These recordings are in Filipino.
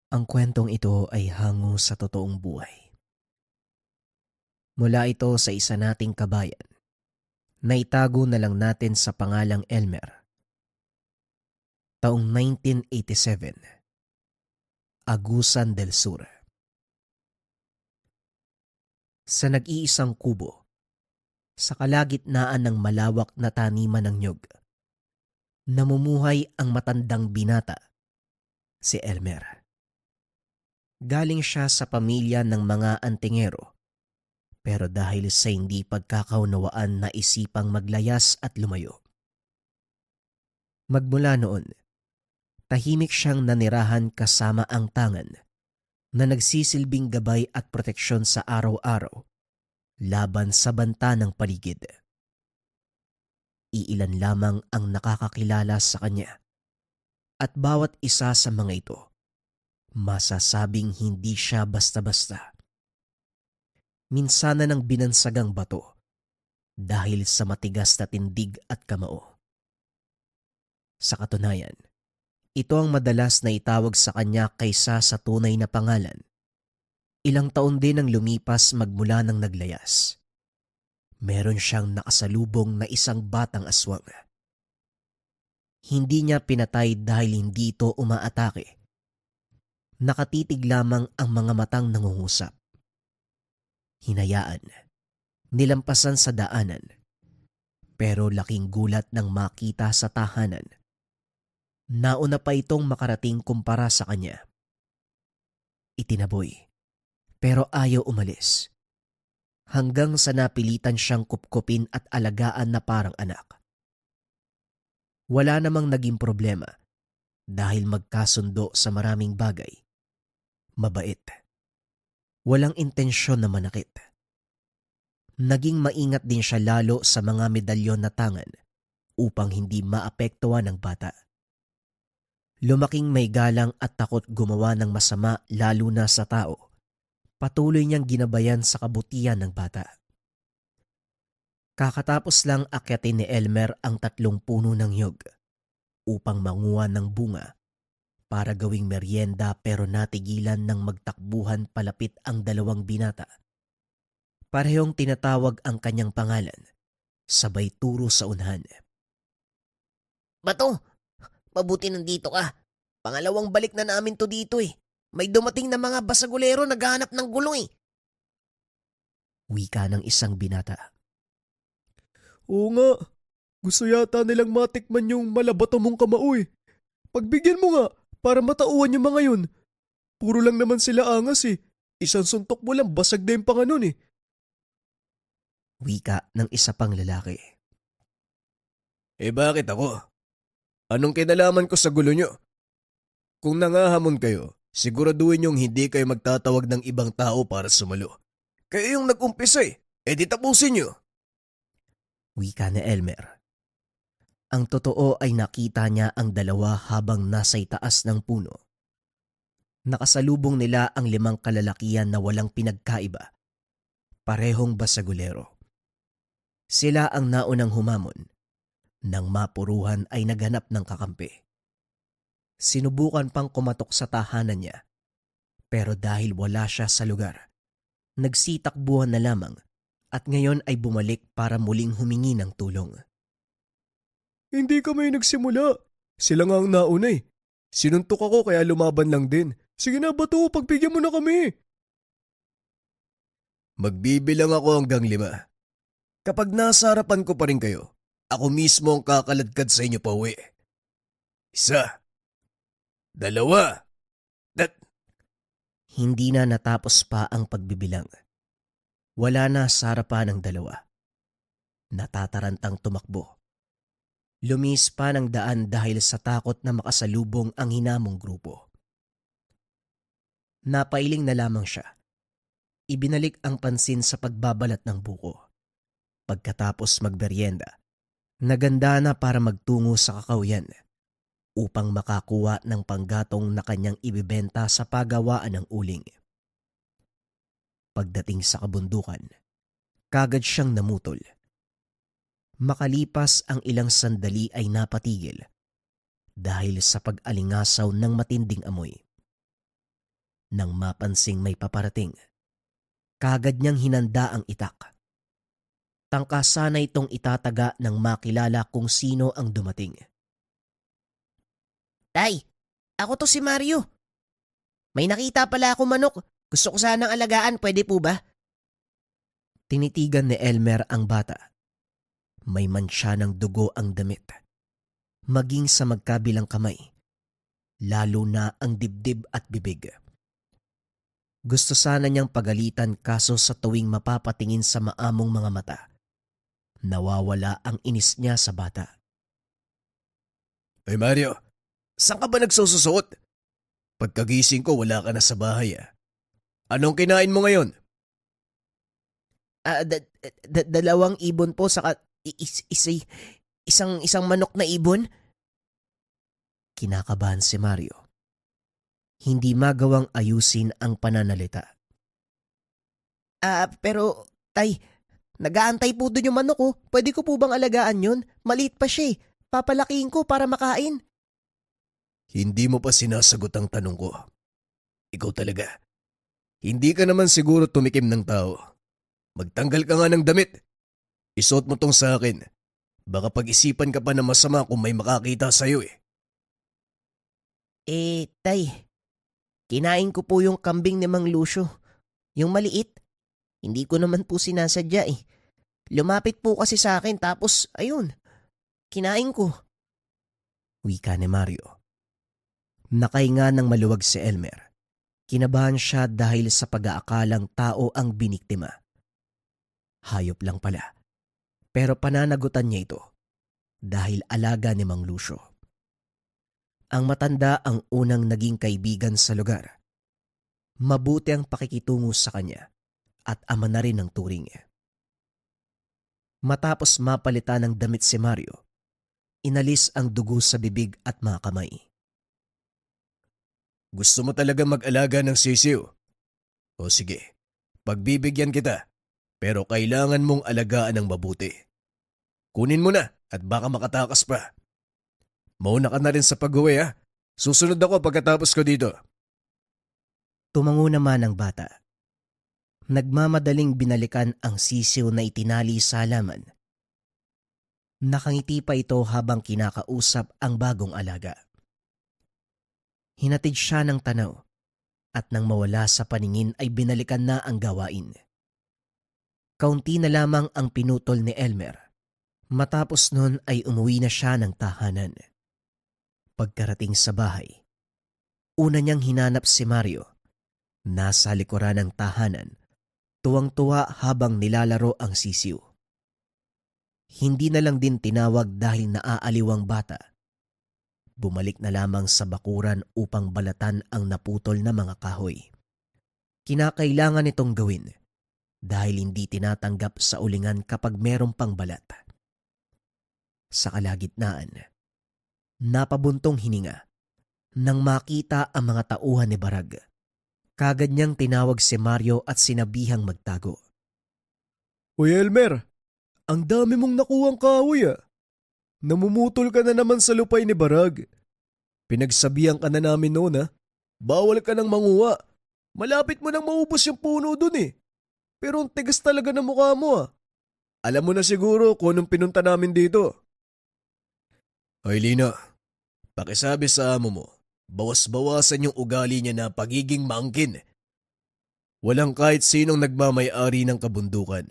Ang kwentong ito ay hango sa totoong buhay. Mula ito sa isa nating kabayan na itago na lang natin sa pangalang Elmer. Taong 1987, Agusan del Sur. Sa nag-iisang kubo, sa kalagitnaan ng malawak na taniman ng nyog, namumuhay ang matandang binata, si Elmer. Galing siya sa pamilya ng mga antingero, pero dahil sa hindi pagkakaunawaan na isipang maglayas at lumayo. Magmula noon, tahimik siyang nanirahan kasama ang tangan na nagsisilbing gabay at proteksyon sa araw-araw laban sa banta ng paligid. Iilan lamang ang nakakakilala sa kanya at bawat isa sa mga ito masasabing hindi siya basta-basta. Minsanan ng binansagang bato dahil sa matigas na tindig at kamao. Sa katunayan, ito ang madalas na itawag sa kanya kaysa sa tunay na pangalan. Ilang taon din ang lumipas magmula ng naglayas. Meron siyang nakasalubong na isang batang aswang. Hindi niya pinatay dahil hindi ito umaatake. Nakatitig lamang ang mga matang nangungusap. Hinayaan, nilampasan sa daanan, pero laking gulat nang makita sa tahanan. Nauna pa itong makarating kumpara sa kanya. Itinaboy, pero ayaw umalis. Hanggang sa napilitan siyang kupkupin at alagaan na parang anak. Wala namang naging problema dahil magkasundo sa maraming bagay. Mabait. Walang intensyon na manakit. Naging maingat din siya lalo sa mga medalyon na tangan upang hindi maapektuhan ng bata. Lumaking may galang at takot gumawa ng masama lalo na sa tao. Patuloy niyang ginabayan sa kabutihan ng bata. Kakatapos lang akyatin ni Elmer ang 3 puno ng nyog upang manguha ng bunga para gawing merienda, pero natigilan ng magtakbuhan palapit ang 2 binata. Parehong tinatawag ang kanyang pangalan, sabay turo sa unahan. Bato, mabuti nandito ka. Pangalawang balik na namin to dito eh. May dumating na mga basagulero naghahanap ng gulo eh. Wika ng isang binata. Oo nga, gusto yata nilang matikman yung malabato mong kamao eh. Pagbigyan mo nga, para matauhan yung mga yun. Puro lang naman sila angas eh. Isang suntok mo lang, basag na yung panganon eh. Wika ng isa pang lalaki. Eh bakit ako? Anong kinalaman ko sa gulo nyo? Kung nangahamon kayo, siguraduhin yung hindi kayo magtatawag ng ibang tao para sumalo. Kayo yung nag-umpisa eh. Eh di tapusin nyo. Wika ni Elmer. Ang totoo ay nakita niya ang 2 habang nasa itaas ng puno. Nakasalubong nila ang 5 kalalakihan na walang pinagkaiba. Parehong basagulero. Sila ang naunang humamon. Nang mapuruhan ay naghanap ng kakampi. Sinubukan pang kumatok sa tahanan niya. Pero dahil wala siya sa lugar, nagsitakbuhan na lamang at ngayon ay bumalik para muling humingi ng tulong. Hindi kami nagsimula. Sila nga ang nauna eh. Sinuntok ako kaya lumaban lang din. Sige na bato, pagbigyan mo na kami. Magbibilang ako hanggang 5. Kapag nasa harapan ko pa rin kayo, ako mismo ang kakaladkad sa inyo pa uwi. 1, 2, Hindi na natapos pa ang pagbibilang. Wala na sa harapan ng 2. Natatarantang tumakbo. Lumis pa ng daan dahil sa takot na makasalubong ang hinamong grupo. Napailing na lamang siya. Ibinalik ang pansin sa pagbabalat ng buko. Pagkatapos magberyenda, naganda na para magtungo sa kakawyan upang makakuha ng panggatong na kanyang ibibenta sa pagawaan ng uling. Pagdating sa kabundukan, kagad siyang namutol. Makalipas ang ilang sandali ay napatigil dahil sa pag-alingasaw ng matinding amoy. Nang mapansing may paparating, kagad niyang hinanda ang itak. Tangka sana itong itataga nang makilala kung sino ang dumating. Tay, ako to si Mario. May nakita pala ako manok. Gusto ko sanang alagaan, pwede po ba? Tinitigan ni Elmer ang bata. May mansya ng dugo ang damit. Maging sa magkabilang kamay. Lalo na ang dibdib at bibig. Gusto sana niyang pagalitan kaso sa tuwing mapapatingin sa maamong mga mata, nawawala ang inis niya sa bata. Ay Mario, saan ka ba nagsususuot? Pagkagising ko wala ka na sa bahay ah. Anong kinain mo ngayon? Dalawang ibon po saka isang manok na ibon. Kinakabahan si Mario. Hindi magawang ayusin ang pananalita. Pero tay, nag-aantay po doon yung manok ko. Pwede ko po bang alagaan yun? Maliit pa siya eh. Papalakihin ko para makain. Hindi mo pa sinasagot ang tanong ko. Ikaw talaga. Hindi ka naman siguro tumikim ng tao. Magtanggal ka nga ng damit. Isuot mo tong sa akin. Baka pag-isipan ka pa na masama kung may makakita sa'yo eh. Tay, kinain ko po yung kambing ni Mang Lucio. Yung maliit. Hindi ko naman po sinasadya eh. Lumapit po kasi sa akin tapos ayun, kinain ko. Wika ni Mario. Nakahinga ng maluwag si Elmer. Kinabahan siya dahil sa pag-aakalang tao ang biniktima. Hayop lang pala. Pero pananagutan niya ito dahil alaga ni Mang Lucio. Ang matanda ang unang naging kaibigan sa lugar. Mabuti ang pakikitungo sa kanya at ama na rin ng turing. Matapos mapalitan ng damit si Mario, inalis ang dugo sa bibig at mga kamay. Gusto mo talaga mag-alaga ng sisiw? O sige, pagbibigyan kita. Pero kailangan mong alagaan ng mabuti. Kunin mo na at baka makatakas pa. Mauna ka na rin sa pag-uwi ha. Susunod ako pagkatapos ko dito. Tumango naman ang bata. Nagmamadaling binalikan ang sisiw na itinali sa halaman. Nakangiti pa ito habang kinakausap ang bagong alaga. Hinatid siya ng tanaw at nang mawala sa paningin ay binalikan na ang gawain. Kaunti na lamang ang pinutol ni Elmer. Matapos nun ay umuwi na siya ng tahanan. Pagkarating sa bahay, una niyang hinanap si Mario. Nasa likuran ng tahanan, tuwang-tuwa habang nilalaro ang sisiw. Hindi na lang din tinawag dahil naaaliw ang bata. Bumalik na lamang sa bakuran upang balatan ang naputol na mga kahoy. Kinakailangan itong gawin dahil hindi tinatanggap sa ulingan kapag merong pang balat. Sa kalagitnaan, napabuntong hininga nang makita ang mga tauhan ni Barag. Kagad niyang tinawag si Mario at sinabihang magtago. Uy Elmer, ang dami mong nakuhang kahoy ah. Namumutol ka na naman sa lupay ni Barag. Pinagsabihan ka na namin noon ah. Bawal ka nang manguha. Malapit mo nang maubos yung puno dun eh. Pero ang tigas talaga ng mukha mo ah. Alam mo na siguro kung anong pinunta namin dito. Hoy Lina, pakisabi sa amo mo, bawas-bawasan yung ugali niya na pagiging maangkin. Walang kahit sinong nagmamay-ari ng kabundukan.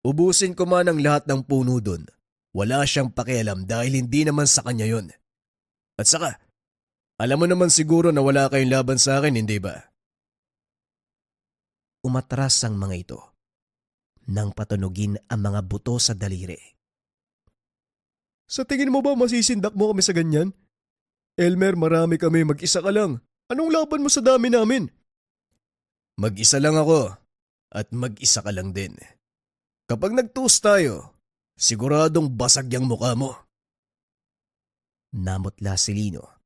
Ubusin ko man ang lahat ng puno dun. Wala siyang pakialam dahil hindi naman sa kanya yon. At saka, alam mo naman siguro na wala kayong laban sa akin, hindi ba? Umatras ang mga ito nang patunugin ang mga buto sa daliri. Sa tingin mo ba masisindak mo kami sa ganyan? Elmer, marami kami, mag-isa ka lang. Anong laban mo sa dami namin? Mag-isa lang ako at mag-isa ka lang din. Kapag nagtuos tayo, siguradong basag yung mukha mo. Namutla si Lino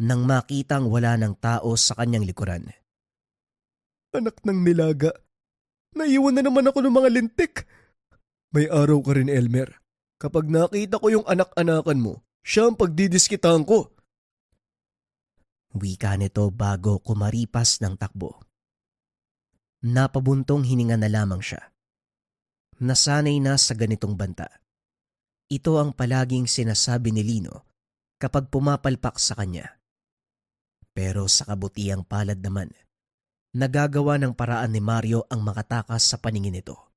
nang makitang wala ng tao sa kanyang likuran. Anak ng nilaga, naiwan na naman ako ng mga lintik. May araw ka rin, Elmer. Kapag nakita ko yung anak-anakan mo, siya ang pagdidiskitahan ko. Wika nito bago kumaripas ng takbo. Napabuntong hininga na lamang siya. Nasanay na sa ganitong banta. Ito ang palaging sinasabi ni Lino kapag pumapalpak sa kanya. Pero sa kabutiang palad naman, nagagawa ng paraan ni Mario ang makatakas sa paningin nito.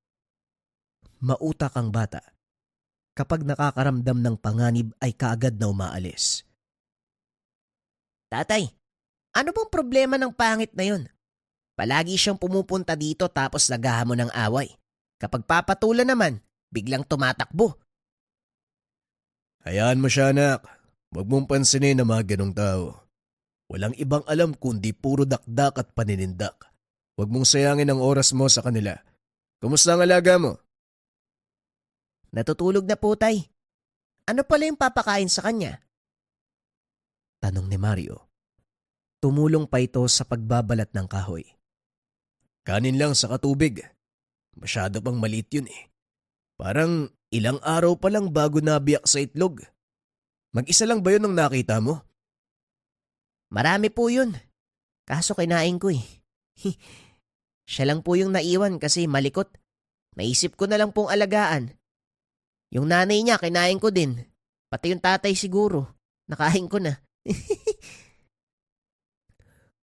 Mautak ang bata. Kapag nakakaramdam ng panganib ay kaagad na umaalis. Tatay, ano bang problema ng pangit na yun? Palagi siyang pumupunta dito tapos naghahamon ng away. Kapag papatulan naman, biglang tumatakbo. Hayaan mo siya, anak. Huwag mong pansinin ang mga ganong tao. Walang ibang alam kundi puro dakdak at paninindak. Huwag mong sayangin ang oras mo sa kanila. Kumusta ang alaga mo? Natutulog na po, tay. Ano pala yung papakain sa kanya? Tanong ni Mario. Tumulong pa ito sa pagbabalat ng kahoy. Kanin lang sa katubig. Masyado pang maliit yun eh. Parang ilang araw pa lang bago nabiyak sa itlog. Mag-isa lang ba yun ang nakita mo? Marami po yun. Kaso kinain ko eh. Siya lang po yung naiwan kasi malikot. Naisip ko na lang pong alagaan. Yung nanay niya kinain ko din. Pati yung tatay siguro. Nakain ko na.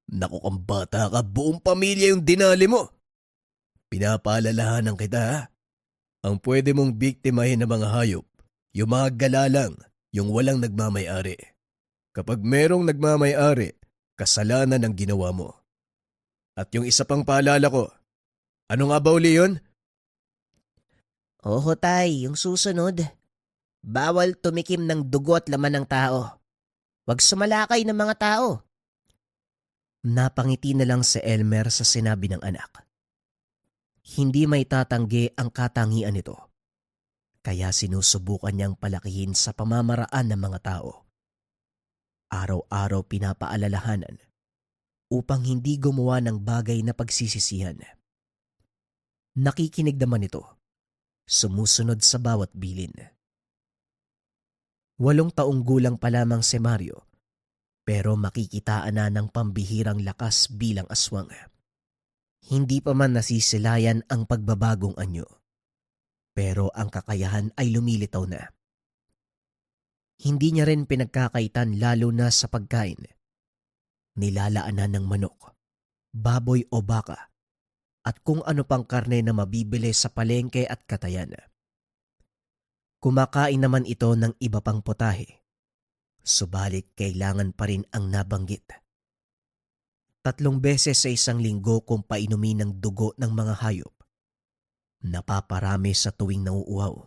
Naku kang bata ka, buong pamilya yung dinali mo. Pinapaalalahanan kita ha. Ang pwede mong biktimahin ng mga hayop, yung mga galalang, yung walang nagmamay-ari. Kapag merong nagmamay-ari, kasalanan ang ginawa mo. At yung isa pang paalala ko, ano nga ba uli yun? Oo tay, yung susunod. Bawal tumikim ng dugo at laman ng tao. Huwag sumalakay ng mga tao. Napangiti na lang si Elmer sa sinabi ng anak. Hindi may tatanggi ang katangian nito. Kaya sinusubukan niyang palakihin sa pamamaraan ng mga tao. Araw-araw pinapaalalahanan upang hindi gumawa ng bagay na pagsisisihan. Nakikinig naman ito. Sumusunod sa bawat bilin. 8 taong gulang pa lamang si Mario, pero makikitaan na ng pambihirang lakas bilang aswang. Hindi pa man nasisilayan ang pagbabagong anyo, pero ang kakayahan ay lumilitaw na. Hindi niya rin pinagkakaitan lalo na sa pagkain. Nilalaanan ng manok, baboy o baka, at kung ano pang karne na mabibili sa palengke at katayan. Kumakain naman ito ng iba pang potahe, subalit kailangan pa rin ang nabanggit. 3 beses sa isang linggo kung painumin ng dugo ng mga hayop. Napaparami sa tuwing nauuhaw.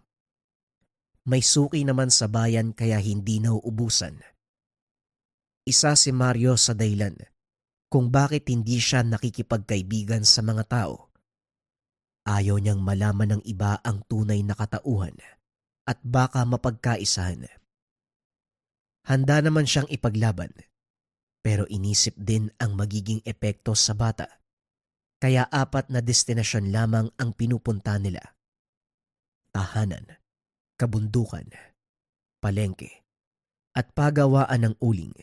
May suki naman sa bayan kaya hindi nauubusan. Isa si Mario sa dahilan kung bakit hindi siya nakikipagkaibigan sa mga tao. Ayaw niyang malaman ng iba ang tunay na katauhan at baka mapagkaisahan. Handa naman siyang ipaglaban, pero inisip din ang magiging epekto sa bata. Kaya 4 na destinasyon lamang ang pinupunta nila. Tahanan, kabundukan, palengke, at pagawaan ng uling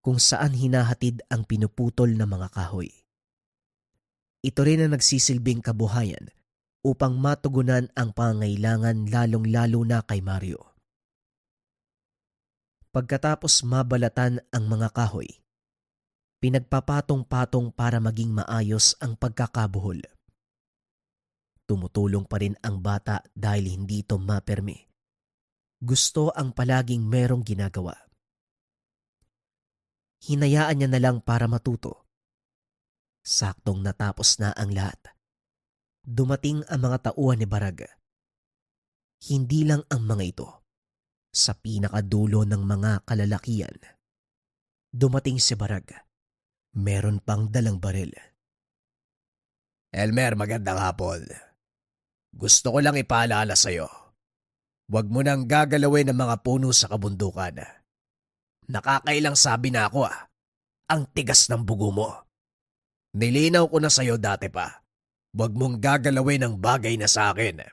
kung saan hinahatid ang pinuputol na mga kahoy. Ito rin ang nagsisilbing kabuhayan upang matugunan ang pangailangan lalong-lalo na kay Mario. Pagkatapos mabalatan ang mga kahoy, pinagpapatong-patong para maging maayos ang pagkakabuhol. Tumutulong pa rin ang bata dahil hindi ito mapermi. Gusto ang palaging merong ginagawa. Hinayaan niya na lang para matuto. Saktong natapos na ang lahat. Dumating ang mga tauhan ni Baraga. Hindi lang ang mga ito. Sa pinakadulo ng mga kalalakian, dumating si Baraga. Meron pang dalang baril. Elmer, magandang hapon. Gusto ko lang ipaalala sa'yo. Huwag mo nang gagalawin ang mga puno sa kabundukan. Nakakailang sabi na ako Ang tigas ng bugo mo. Nilinaw ko na sa'yo dati pa. Huwag mong gagalawin ang bagay na sa akin.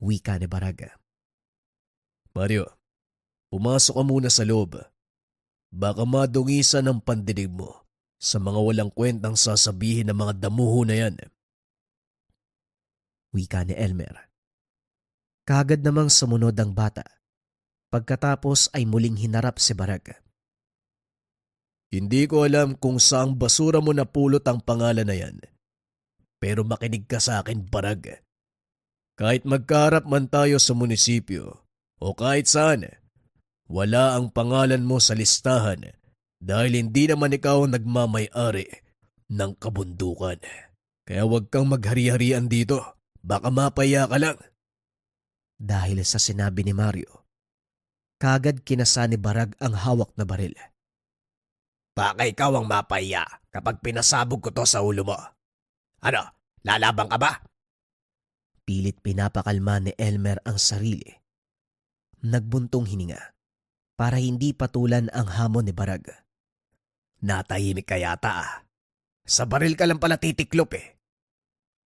Wika ni Baraga. Mario, pumasok ka muna sa loob. Baka madungisan ang pandinig mo sa mga walang kwentang sasabihin ng mga damuho na yan. Wika ni Elmer. Kagad namang sumunod ang bata. Pagkatapos ay muling hinarap si Barag. Hindi ko alam kung saang basura mo napulot ang pangalan na yan. Pero makinig ka sa akin, Barag. Kahit magkaharap man tayo sa munisipyo o kahit saan, wala ang pangalan mo sa listahan dahil hindi naman ikaw ang nagmamay-ari ng kabundukan. Kaya huwag kang maghari-harian dito. Baka mapaya ka lang. Dahil sa sinabi ni Mario, kagad kinasa ni Barag ang hawak na baril. Baka ikaw ang mapaya kapag pinasabog ko to sa ulo mo. Ano, lalaban ka ba? Pilit pinapakalma ni Elmer ang sarili. Nagbuntong hininga para hindi patulan ang hamon ni Barag. Natahimik ka yata. Sa baril ka lang pala titiklop eh.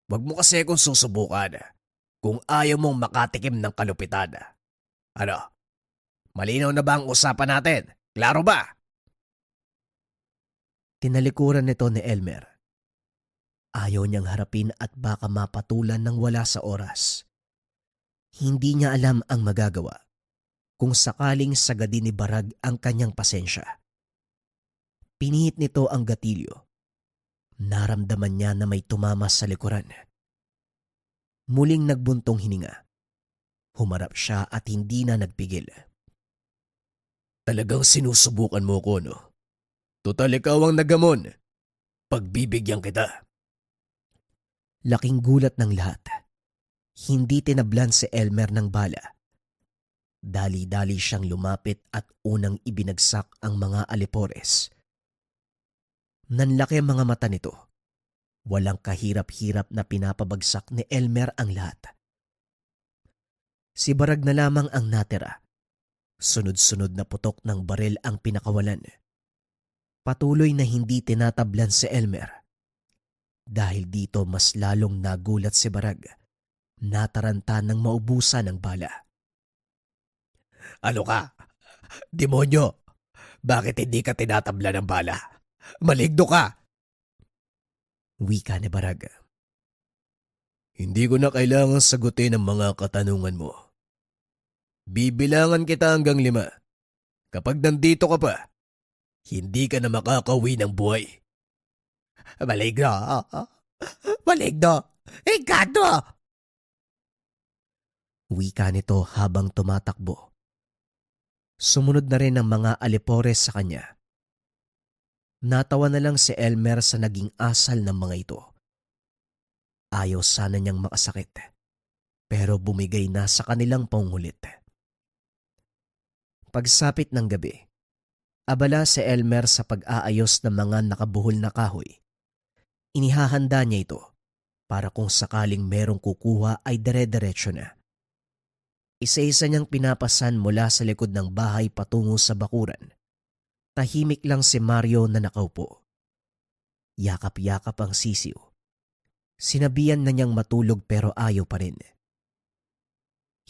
Huwag mo kasi kung susubukan kung ayaw mong makatikim ng kalupitan. Ano? Malinaw na ba ang usapan natin? Klaro ba? Tinalikuran nito ni Elmer. Ayaw niyang harapin at baka mapatulan ng wala sa oras. Hindi niya alam ang magagawa kung sakaling sagadin ni Barag ang kanyang pasensya. Pinihit nito ang gatilyo. Naramdaman niya na may tumama sa likuran. Muling nagbuntong hininga. Humarap siya at hindi na nagpigil. Talagang sinusubukan mo ko, no? Total ikaw ang nagamon. Pagbibigyan kita. Laking gulat ng lahat. Hindi tinablan si Elmer ng bala. Dali-dali siyang lumapit at unang ibinagsak ang mga alipores. Nanlaki ang mga mata nito. Walang kahirap-hirap na pinapabagsak ni Elmer ang lahat. Si Barag na lamang ang natira. Sunod-sunod na putok ng baril ang pinakawalan. Patuloy na hindi tinatablan si Elmer. Dahil dito mas lalong nagulat si Barag. Nataranta ng maubusan ng bala. Ano ka? Demonyo! Bakit hindi ka tinatabla ng bala? Maligno ka! Wika ni Barag. Hindi ko na kailangan sagutin ang mga katanungan mo. Bibilangan kita hanggang 5. Kapag nandito ka pa, hindi ka na makakauwi ng buhay. Maligno! Maligno! Engkanto! Wika nito habang tumatakbo. Sumunod na rin ang mga alipores sa kanya. Natawa na lang si Elmer sa naging asal ng mga ito. Ayaw sana niyang makasakit, pero bumigay na sa kanilang pangulit. Pagsapit ng gabi, abala si Elmer sa pag-aayos ng mga nakabuhol na kahoy. Inihahanda niya ito para kung sakaling merong kukuha ay dire-diretso na. Isa-isa niyang pinapasan mula sa likod ng bahay patungo sa bakuran. Tahimik lang si Mario na nakaupo. Yakap-yakap ang sisiw. Sinabihan na niyang matulog pero ayaw pa rin.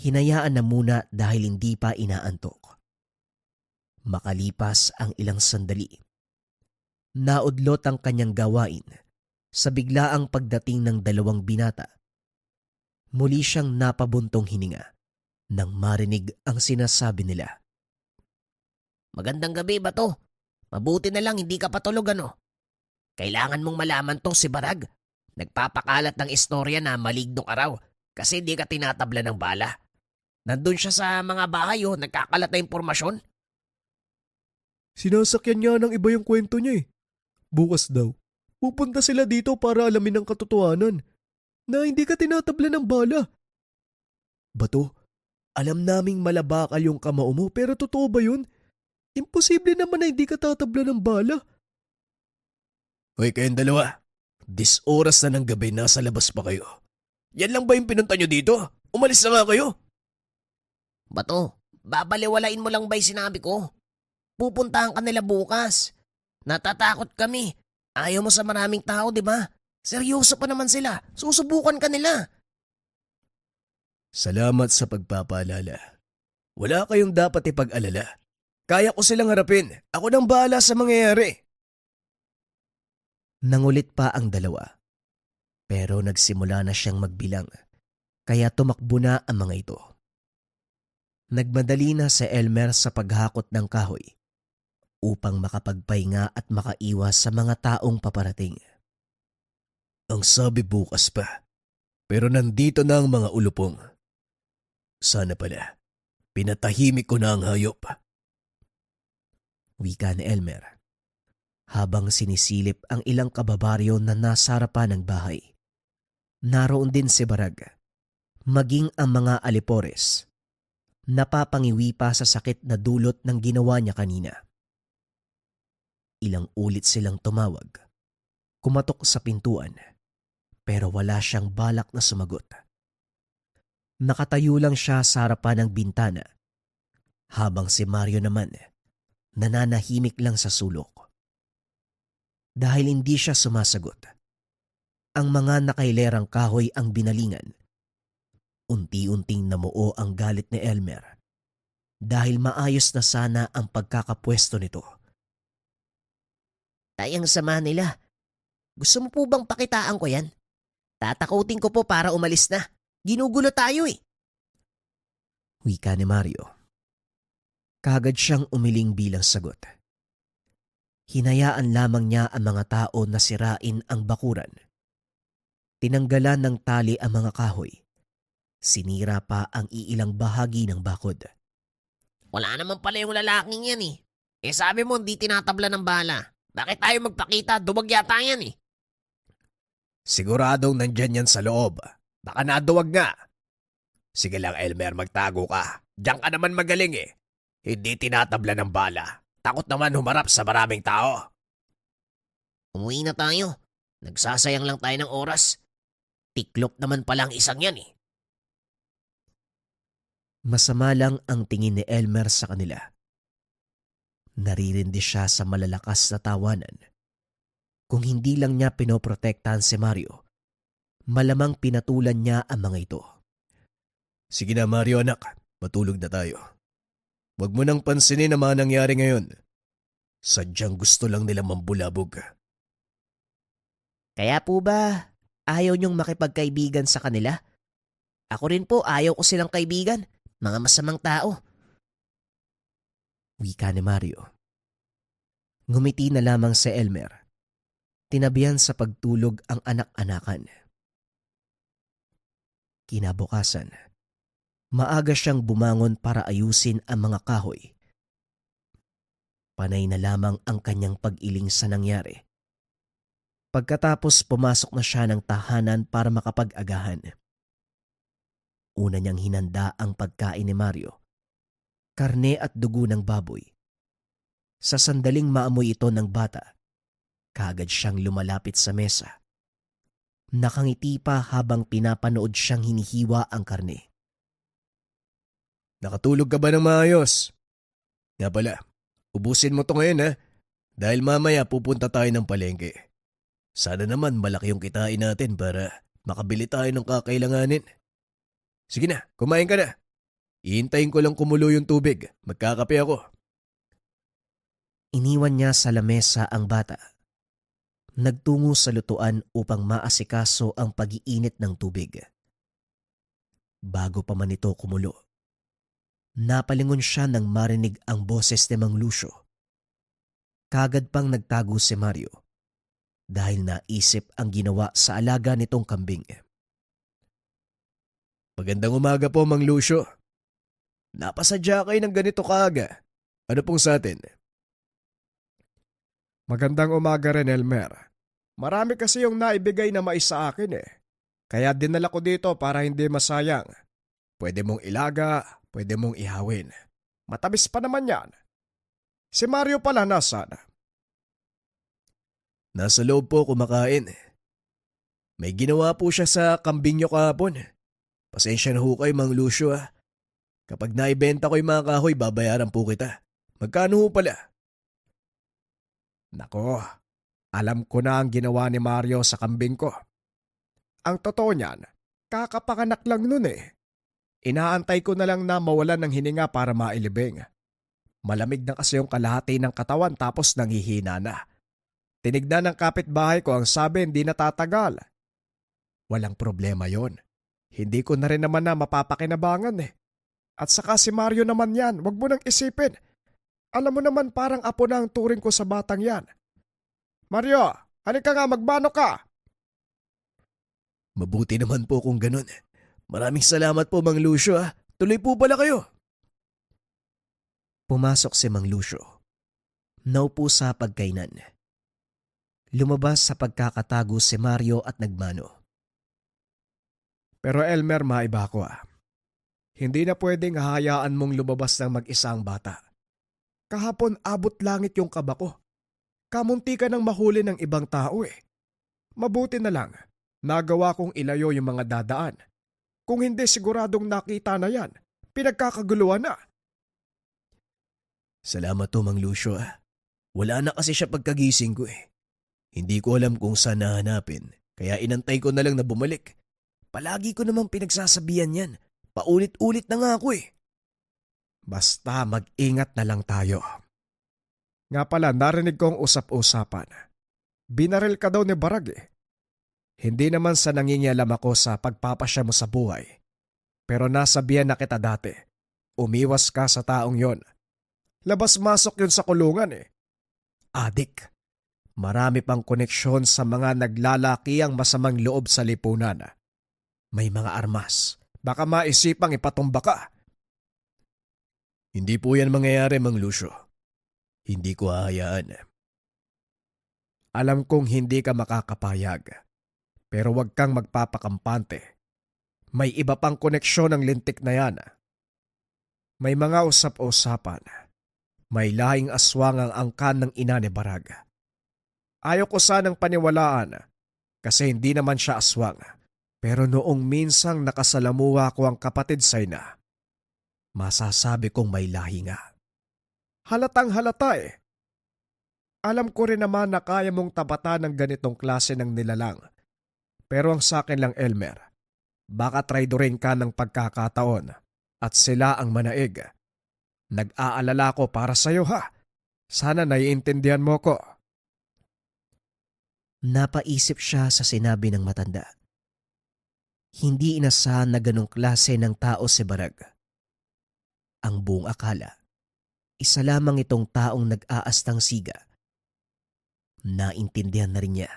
Hinayaan na muna dahil hindi pa inaantok. Makalipas ang ilang sandali. Naudlot ang kanyang gawain sa biglaang pagdating ng 2 binata. Muli siyang napabuntong hininga nang marinig ang sinasabi nila. Magandang gabi, Bato. Mabuti na lang hindi ka patulog, ano? Kailangan mong malaman tong si Barag. Nagpapakalat ng istorya na maligno ka raw kasi hindi ka tinatabla ng bala. Nandun siya sa mga bahay, nagkakalat na impormasyon. Sinasakyan niya ng iba yung kwento niya eh. Bukas daw, pupunta sila dito para alamin ang katotohanan na hindi ka tinatabla ng bala. Bato, alam naming malabakal yung kamao mo pero totoo ba yun? Imposible naman na hindi ka tatabla ng bala. Hoy kayong dalawa, 10 oras na ng gabi nasa labas pa kayo. Yan lang ba yung pinunta nyo dito? Umalis na nga kayo. Bato, babaliwalain mo lang ba yung sinabi ko? Pupuntahan ka nila bukas. Natatakot kami. Ayaw mo sa maraming tao, di ba? Seryoso pa naman sila. Susubukan ka nila. Salamat sa pagpapaalala. Wala kayong dapat ipag-alala. Kaya ko silang harapin. Ako nang bahala sa mangyayari. Nangulit pa ang dalawa. Pero nagsimula na siyang magbilang, kaya tumakbo na ang mga ito. Nagmadali na si Elmer sa paghakot ng kahoy upang makapagpahinga at makaiwas sa mga taong paparating. Ang sabi bukas pa. Pero nandito na ang mga ulupong. Sana pala, pinatahimik ko na ang hayop. Wika ni Elmer, habang sinisilip ang ilang kababaryo na nasa harapan ng bahay. Naroon din si Barag, maging ang mga alipores. Napapangiwi pa sa sakit na dulot ng ginawa niya kanina. Ilang ulit silang tumawag, kumatok sa pintuan, pero wala siyang balak na sumagot. Nakatayo lang siya sa harapan ng bintana, habang si Mario naman nananahimik lang sa sulok. Dahil hindi siya sumasagot, ang mga nakailerang kahoy ang binalingan. Unti-unting namuo ang galit ni Elmer dahil maayos na sana ang pagkakapwesto nito. Tayang sama nila. Gusto mo po bang pakitaan ko yan? Tatakutin ko po para umalis na. Ginugulo tayo eh. Wika ni Mario. Kagad siyang umiling bilang sagot. Hinayaan lamang niya ang mga tao na sirain ang bakuran. Tinanggalan ng tali ang mga kahoy. Sinira pa ang iilang bahagi ng bakod. Wala naman pala yung lalaking yan eh. Sabi mo hindi tinatabla ng bala. Bakit tayo magpakita? Duwag yata yan eh. Siguradong nandyan yan sa loob. Baka naduwag nga. Sige lang Elmer, magtago ka. Diyan ka naman magaling eh. Hindi tinatabla ng bala. Takot naman humarap sa maraming tao. Umuwi na tayo. Nagsasayang lang tayo ng oras. Tiklop naman palang isang yan eh. Masama lang ang tingin ni Elmer sa kanila. Naririndi siya sa malalakas na tawanan. Kung hindi lang niya pinoprotektahan si Mario, malamang pinatulan niya ang mga ito. Sige na Mario anak, matulog na tayo. Huwag mo nang pansinin ang mga nangyari ngayon. Sadyang gusto lang nila mambulabog. Kaya po ba ayaw niyong makipagkaibigan sa kanila? Ako rin po ayaw ko silang kaibigan. Mga masamang tao. Wika ni Mario. Ngumiti na lamang si Elmer. Tinabihan sa pagtulog ang anak-anakan. Kinabukasan, maaga siyang bumangon para ayusin ang mga kahoy. Panay na lamang ang kanyang pag-iling sa nangyari. Pagkatapos pumasok na siya ng tahanan para makapag-agahan. Una niyang hinanda ang pagkain ni Mario. Karne at dugo ng baboy. Sa sandaling maamoy ito ng bata, kaagad siyang lumalapit sa mesa. Nakangiti pa habang pinapanood siyang hinihiwa ang karne. Nakatulog ka ba ng maayos? Nga pala, ubusin mo to ngayon ha. Dahil mamaya pupunta tayo ng palengke. Sana naman malaki yung kitain natin para makabili tayo ng kakailanganin. Sige na, kumain ka na. Ihintayin ko lang kumulo yung tubig. Magkakape ako. Iniwan niya sa lamesa ang bata. Nagtungo sa lutuan upang maasikaso ang pag-iinit ng tubig. Bago pa man ito kumulo, napalingon siya nang marinig ang boses ni Mang Lucio. Kagad pang nagtago si Mario dahil naisip ang ginawa sa alaga nitong kambing. Magandang umaga po, Mang Lucio. Napasadya kayo ng ganito kaaga. Ano pong sa atin? Magandang umaga rin, Elmer. Marami kasi yung naibigay na mais sa akin eh. Kaya dinala ko dito para hindi masayang. Pwede mong ilaga, pwede mong ihawin. Matamis pa naman yan. Si Mario pala nasaan? Nasa loob po kumakain. May ginawa po siya sa kambing niyo kahapon. Pasensya na ho kayo, Mang Lucio ha. Kapag naibenta ko yung mga kahoy, babayaran po kita. Magkano ho pala? Nako, alam ko na ang ginawa ni Mario sa kambing ko. Ang totoo niyan, kakapanganak lang nun eh. Inaantay ko na lang na mawalan ng hininga para mailibing. Malamig na kasi yung kalahati ng katawan tapos nanghihina na. Tinignan ng kapitbahay ko, ang sabi hindi natatagal. Walang problema yon. Hindi ko na rin naman na mapapakinabangan eh. At saka si Mario naman yan, wag mo nang isipin. Alam mo naman parang apo na ang turing ko sa batang yan. Mario, halika nga, magbano ka. Mabuti naman po kung ganun. Maraming salamat po, Mang Lucio ah. Tuloy po pala kayo. Pumasok si Mang Lucio. Naupo sa pagkainan. Lumabas sa pagkakatago si Mario at nagmano. Pero Elmer, maiba ko ah. Hindi na pwedeng hahayaan mong lumabas ng mag-isa ang bata. Kahapon abot langit yung kaba ko. Kamunti ka nang mahuli ng ibang tao eh. Mabuti na lang, nagawa kong ilayo yung mga dadaan. Kung hindi siguradong nakita na yan, pinagkakaguluhan na. Salamat to, Mang Lucio ah. Wala na kasi siya pagkagising ko eh. Hindi ko alam kung saan nahanapin, kaya inantay ko na lang na bumalik. Palagi ko namang pinagsasabihan yan. Paulit-ulit na nga ako eh. Basta mag-ingat na lang tayo. Nga pala, narinig kong usap-usapan. Binaril ka daw ni Barag eh. Hindi naman sa nangingialam ako sa pagpapasya mo sa buhay. Pero nasabihan na kita dati. Umiwas ka sa taong yon. Labas-masok yun sa kulungan eh. Adik. Marami pang koneksyon sa mga naglalaki ang masamang loob sa lipunan. May mga armas. Baka maisipang ipatumba ka. Hindi po yan mangyayari, Mang Lucio. Hindi ko hahayaan. Alam kong hindi ka makakapayag. Pero wag kang magpapakampante. May iba pang koneksyon ng lintik na yan. May mga usap-usapan. May lahing aswang ang angkan ng ina ni Barag. Ayaw ko sanang paniwalaan kasi hindi naman siya aswang. Pero noong minsang nakasalamuha ko ang kapatid sa ina, masasabi kong may lahi nga. Halatang halata eh. Alam ko rin naman na kaya mong tabatan ng ganitong klase ng nilalang. Pero ang sakin lang, Elmer, baka traidorin ka ng pagkakataon at sila ang manaig. Nag-aalala ko para sa'yo ha. Sana naiintindihan mo ko. Napaisip siya sa sinabi ng matanda. Hindi inasahan na ganong klase ng tao si Barag. Ang buong akala, isa lamang itong taong nag-aastang siga. Naintindihan na rin niya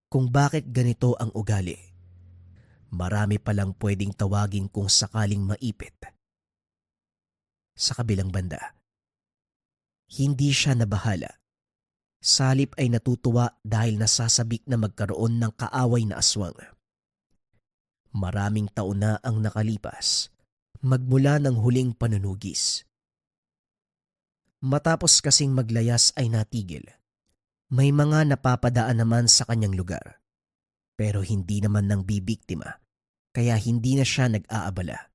kung bakit ganito ang ugali. Marami palang pwedeng tawagin kung sakaling maipit. Sa kabilang banda, hindi siya nabahala. Salip ay natutuwa dahil nasasabik na magkaroon ng kaaway na aswang. Maraming taon na ang nakalipas, magmula ng huling panunugis. Matapos kasing maglayas ay natigil. May mga napapadaan naman sa kanyang lugar, pero hindi naman nang bibiktima, kaya hindi na siya nag-aabala.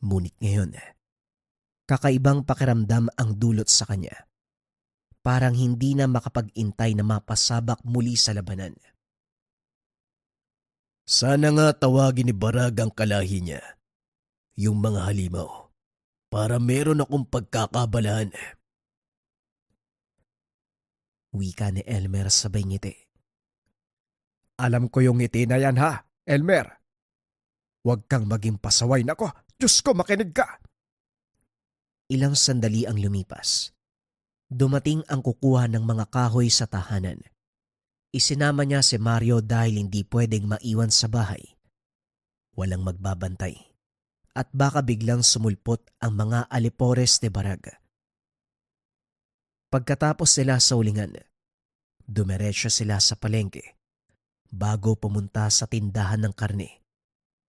Ngunit ngayon, kakaibang pakiramdam ang dulot sa kanya. Parang hindi na makapag-intay na mapasabak muli sa labanan. Sana nga tawagin ni Barag ang kalahi niya, yung mga halimaw, para meron akong pagkakabalahan. Wika ni Elmer sabay ngiti. Alam ko yung ngiti na yan ha, Elmer. Huwag kang maging pasaway. Nako, Diyos ko, makinig ka. Ilang sandali ang lumipas. Dumating ang kukuha ng mga kahoy sa tahanan. Isinama niya si Mario dahil hindi pwedeng maiwan sa bahay. Walang magbabantay. At baka biglang sumulpot ang mga alipores ni Barag. Pagkatapos sila sa ulingan, dumiretso sila sa palengke. Bago pumunta sa tindahan ng karne,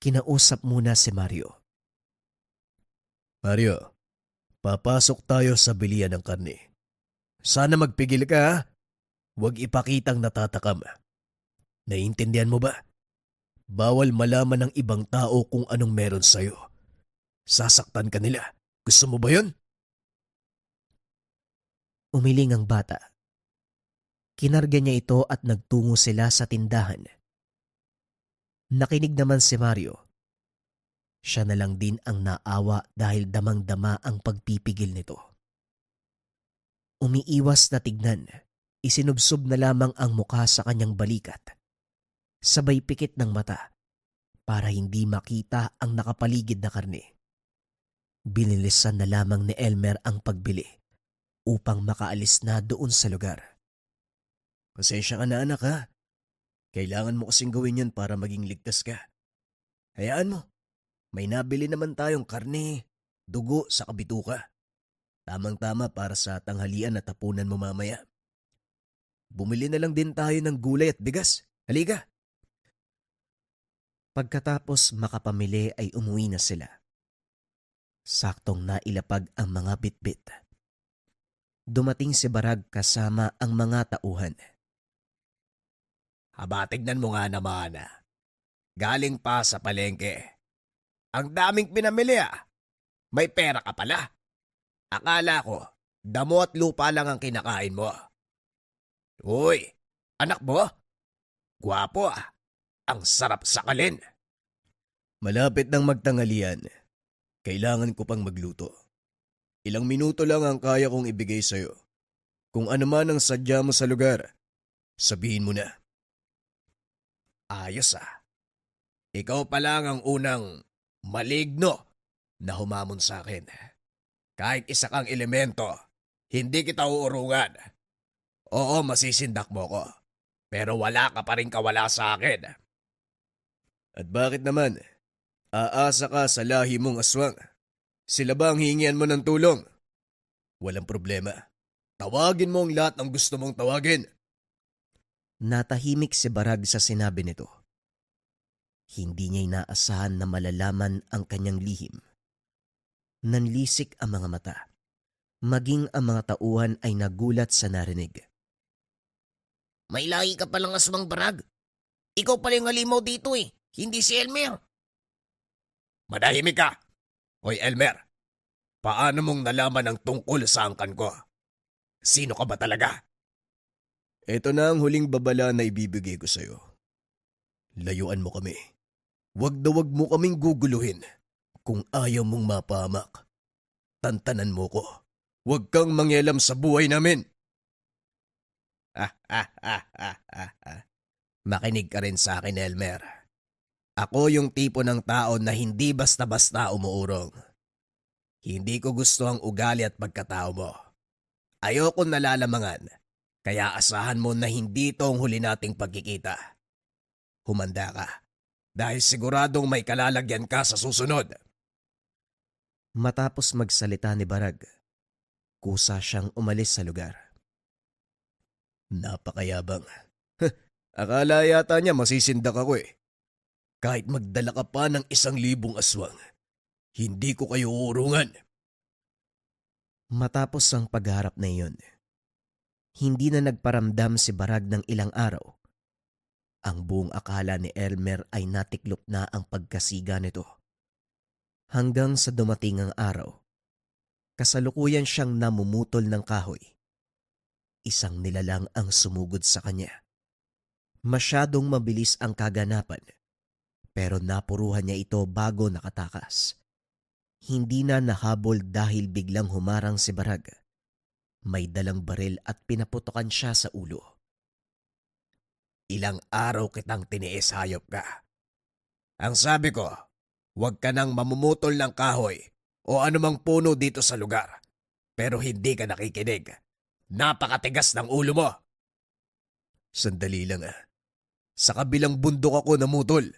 kinausap muna si Mario. Mario, papasok tayo sa bilihan ng karne. Sana magpigil ka ha. Huwag ipakitang natatakam. Naiintindihan mo ba? Bawal malaman ng ibang tao kung anong meron sa'yo. Sasaktan ka nila. Gusto mo ba yun? Umiling ang bata. Kinarga niya ito at nagtungo sila sa tindahan. Nakinig naman si Mario. Siya na lang din ang naawa dahil damang-dama ang pagpipigil nito. Umiiwas na tignan, isinubsob na lamang ang mukha sa kanyang balikat. Sabay pikit ng mata para hindi makita ang nakapaligid na karne. Binilisan na lamang ni Elmer ang pagbili upang makaalis na doon sa lugar. Pasensya ka na anak ha. Kailangan mo kasing gawin yun para maging ligtas ka. Hayaan mo. May nabili naman tayong karne, dugo sa kabituka. Tamang-tama para sa tanghalian at hapunan mo mamaya. Bumili na lang din tayo ng gulay at bigas. Halika. Pagkatapos makapamili ay umuwi na sila. Saktong nailapag ang mga bitbit. Dumating si Barag kasama ang mga tauhan. Aba, tignan mo nga naman. Galing pa sa palengke. Ang daming pinamili ah. May pera ka pala. Akala ko, damo at lupa lang ang kinakain mo. Uy, anak mo? Gwapo ah. Ang sarap sakalin. Malapit nang magtanghalian. Kailangan ko pang magluto. Ilang minuto lang ang kaya kong ibigay sa'yo. Kung ano man ang sadya mo sa lugar, sabihin mo na. Ayos ah. Ikaw pa lang ang unang maligno na humamon sa akin. Kahit isa kang elemento, hindi kita uurungan. Oo, masisindak mo ko. Pero wala ka pa rin kawala sa akin. At bakit naman? Aasa ka sa lahi mong aswang. Sila ba ang hingian mo ng tulong? Walang problema. Tawagin mo ang lahat ng gusto mong tawagin. Natahimik si Barag sa sinabi nito. Hindi niya inaasahan na malalaman ang kanyang lihim. Nanlisik ang mga mata. Maging ang mga tauhan ay nagulat sa narinig. May lahi ka palang aswang, Barag. Ikaw pala yung halimaw dito eh, hindi si Elmer. Manahimik ka! Hoy Elmer, paano mong nalaman ang tungkol sa angkan ko? Sino ka ba talaga? Ito na ang huling babala na ibibigay ko sa'yo. Layuan mo kami. Wag na wag mo kaming guguluhin. Kung ayaw mong mapahamak, tantanan mo ko. Huwag kang mangyalam sa buhay namin. Makinig ka rin sa akin, Elmer. Ako yung tipo ng tao na hindi basta-basta umuurong. Hindi ko gusto ang ugali at pagkatao mo. Ayoko nalalamangan, kaya asahan mo na hindi ito ang huli nating pagkikita. Humanda ka, dahil siguradong may kalalagyan ka sa susunod. Matapos magsalita ni Barag, kusa siyang umalis sa lugar. Napakayabang. Akala yata niya masisindak ako eh. Kahit magdala ka pa ng 1,000 aswang, hindi ko kayo uurungan. Matapos ang pagharap na iyon, hindi na nagparamdam si Barag ng ilang araw. Ang buong akala ni Elmer ay natiklop na ang pagkasiga nito. Hanggang sa dumating ang araw, kasalukuyan siyang namumutol ng kahoy. Isang nilalang ang sumugod sa kanya. Masyadong mabilis ang kaganapan, pero napuruhan niya ito bago nakatakas. Hindi na nahabol dahil biglang humarang si Barag. May dalang baril at pinaputokan siya sa ulo. Ilang araw kitang tiniis, hayop ka. Ang sabi ko, huwag ka nang mamumutol ng kahoy o anumang puno dito sa lugar. Pero hindi ka nakikinig. Napakatigas ng ulo mo. Sandali lang ah. Sa kabilang bundok ako namutol.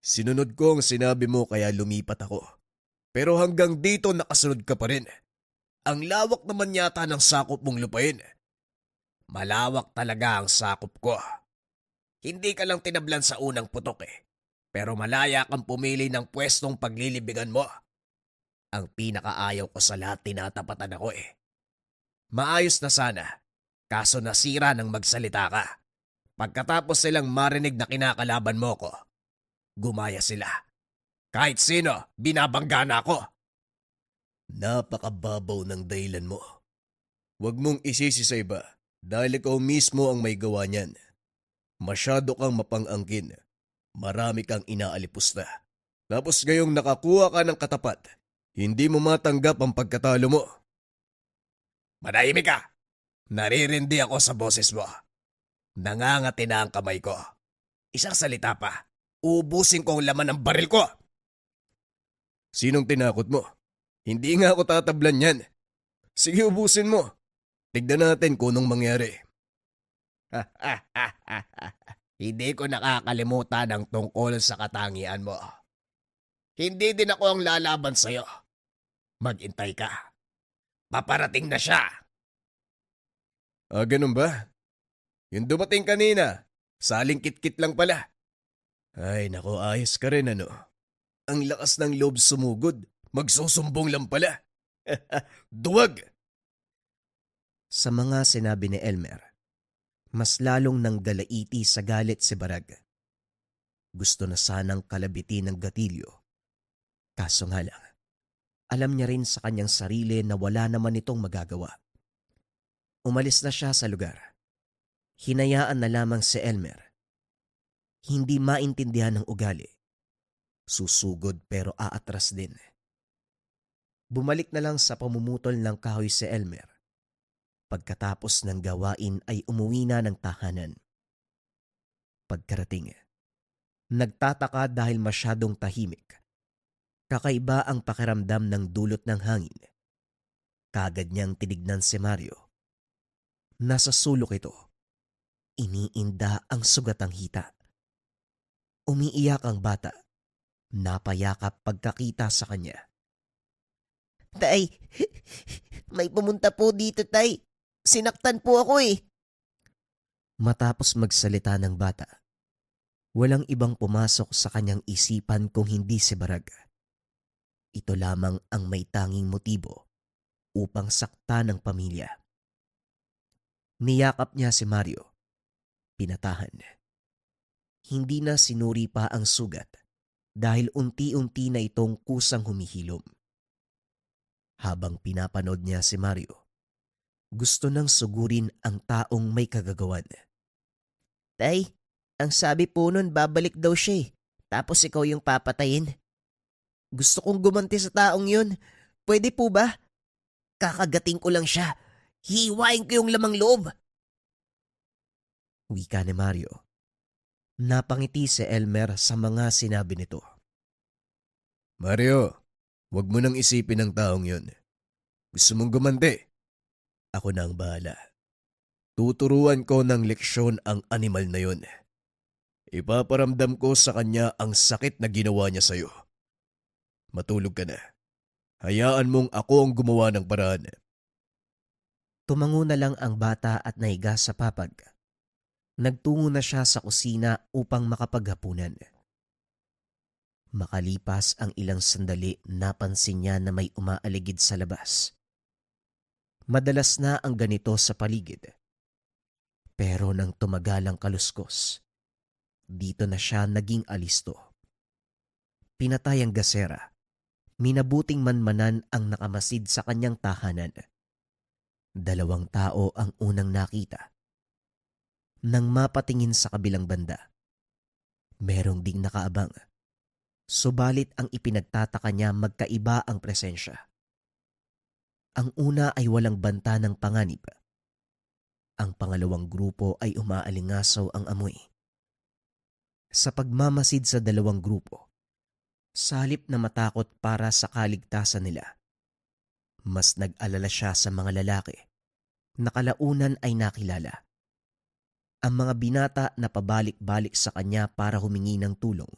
Sinunod ko ang sinabi mo kaya lumipat ako. Pero hanggang dito nakasunod ka pa rin. Ang lawak naman yata ng sakop mong lupain. Malawak talaga ang sakop ko. Hindi ka lang tinablan sa unang putok eh. Pero malaya kang pumili ng pwestong paglilibigan mo. Ang pinakaayaw ko sa lahat tinatapatan ako eh. Maayos na sana, kaso nasira nang magsalita ka. Pagkatapos silang marinig na kinakalaban mo ko, gumaya sila. Kahit sino, binabangga na ako. Napakababaw ng dahilan mo. Huwag mong isisi sa iba dahil ikaw mismo ang may gawa niyan. Masyado kang mapang-angkin. Marami kang inaalipusta. Tapos ngayong nakakuha ka ng katapat, hindi mo matanggap ang pagkatalo mo. Manahimik ka! Naririndi ako sa boses mo. Nangangati na ang kamay ko. Isang salita pa, ubusin ko ang laman ng baril ko. Sinong tinakot mo? Hindi nga ako tatablan yan. Sige, ubusin mo. Tignan natin kung anong mangyari. Hindi ko nakakalimutan ang tungkol sa katangian mo. Hindi din ako ang lalaban sa'yo. Maghintay ka. Paparating na siya. Ganun ba? Yung dumating kanina, saling kit-kit lang pala. Ay, nako, ayos ka rin ano. Ang lakas ng loob sumugod, magsusumbong lang pala. Duwag! Sa mga sinabi ni Elmer, mas lalong nanggalaiti sa galit si Barag. Gusto na sanang kalabitin ng gatilyo. Kaso nga lang, alam niya rin sa kanyang sarili na wala naman itong magagawa. Umalis na siya sa lugar. Hinayaan na lamang si Elmer. Hindi maintindihan ng ugali. Susugod pero aatras din. Bumalik na lang sa pamumutol ng kahoy si Elmer. Pagkatapos ng gawain ay umuwi na ng tahanan. Pagkarating, nagtataka dahil masyadong tahimik. Kakaiba ang pakiramdam ng dulot ng hangin. Kagad niyang tinignan si Mario. Nasa sulok ito. Iniinda ang sugatang hita. Umiiyak ang bata. Napayakap pagkakita sa kanya. Tay, may pumunta po dito, Tay. Sinaktan po ako eh. Matapos magsalita ng bata, walang ibang pumasok sa kanyang isipan kung hindi si Barag. Ito lamang ang may tanging motibo upang sakta ng pamilya. Niyakap niya si Mario. Pinatahan. Hindi na sinuri pa ang sugat dahil unti-unti na itong kusang humihilom. Habang pinapanood niya si Mario, gusto nang sugurin ang taong may kagagawan. Tay, ang sabi po nun babalik daw siya eh. Tapos ikaw yung papatayin. Gusto kong gumanti sa taong yun. Pwede po ba? Kakagating ko lang siya. Hiwain ko yung lamang loob. Wika ni Mario. Napangiti si Elmer sa mga sinabi nito. Mario, wag mo nang isipin ang taong yun. Gusto mong gumanti? Ako na ang bahala. Tuturuan ko ng leksyon ang animal na yun. Ipaparamdam ko sa kanya ang sakit na ginawa niya sa'yo. Matulog ka na. Hayaan mong ako ang gumawa ng paraan. Tumango na lang ang bata at nahiga sa papag. Nagtungo na siya sa kusina upang makapaghapunan. Makalipas ang ilang sandali, napansin niya na may umaaligid sa labas. Madalas na ang ganito sa paligid. Pero nang tumagal ang kaluskos, dito na siya naging alisto. Pinatay ang gasera. Minabuting manmanan ang nakamasid sa kanyang tahanan. 2 tao ang unang nakita. Nang mapatingin sa kabilang banda, merong ding nakaabang. Subalit ang ipinagtataka niya magkaiba ang presensya. Ang una ay walang banta ng panganib. Ang pangalawang grupo ay umaalingasaw ang amoy. Sa pagmamasid sa 2 grupo, sa halip na matakot para sa kaligtasan nila, mas nag-alala siya sa mga lalaki na kalaunan ay nakilala. Ang mga binata na pabalik-balik sa kanya para humingi ng tulong.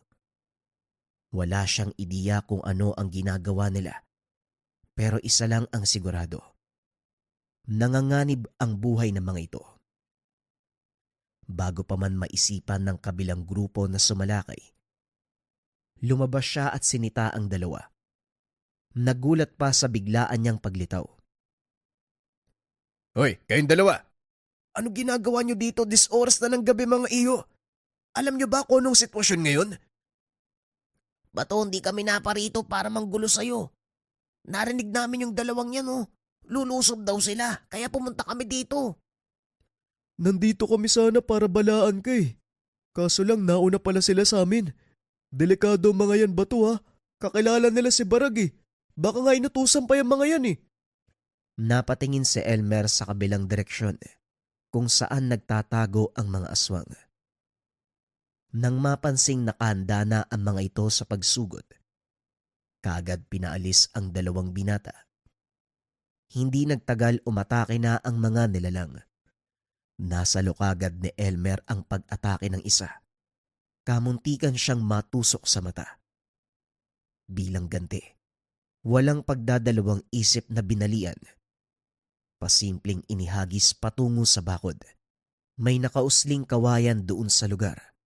Wala siyang ideya kung ano ang ginagawa nila. Pero isa lang ang sigurado. Nanganganib ang buhay ng mga ito. Bago pa man maisipan ng kabilang grupo na sumalakay, lumabas siya at sinita ang 2. Nagulat pa sa biglaan niyang paglitaw. Hoy, kayong 2! Ano ginagawa nyo dito this oras na ng gabi mga iyo? Alam nyo ba kung anong sitwasyon ngayon? Bato, hindi kami naparito para manggulo sa'yo. Narinig namin yung 2 yan oh. Lulusob daw sila, kaya pumunta kami dito. Nandito kami sana para balaan ka eh. Kaso lang nauna pala sila sa amin. Delikado ang mga yan, Bato ha. Kakilala nila si Barag eh. Baka nga inutusan pa yung mga yan eh. Napatingin si Elmer sa kabilang direksyon kung saan nagtatago ang mga aswang. Nang mapansing nakahanda na ang mga ito sa pagsugod, kaagad pinaalis ang dalawang binata. Hindi nagtagal umatake na ang mga nilalang. Nasalo kagad ni Elmer ang pag-atake ng isa. Kamuntikan siyang matusok sa mata. Bilang ganti, walang pagdadalawang isip na binalian. Pasimpleng inihagis patungo sa bakod. May nakausling kawayan doon sa lugar.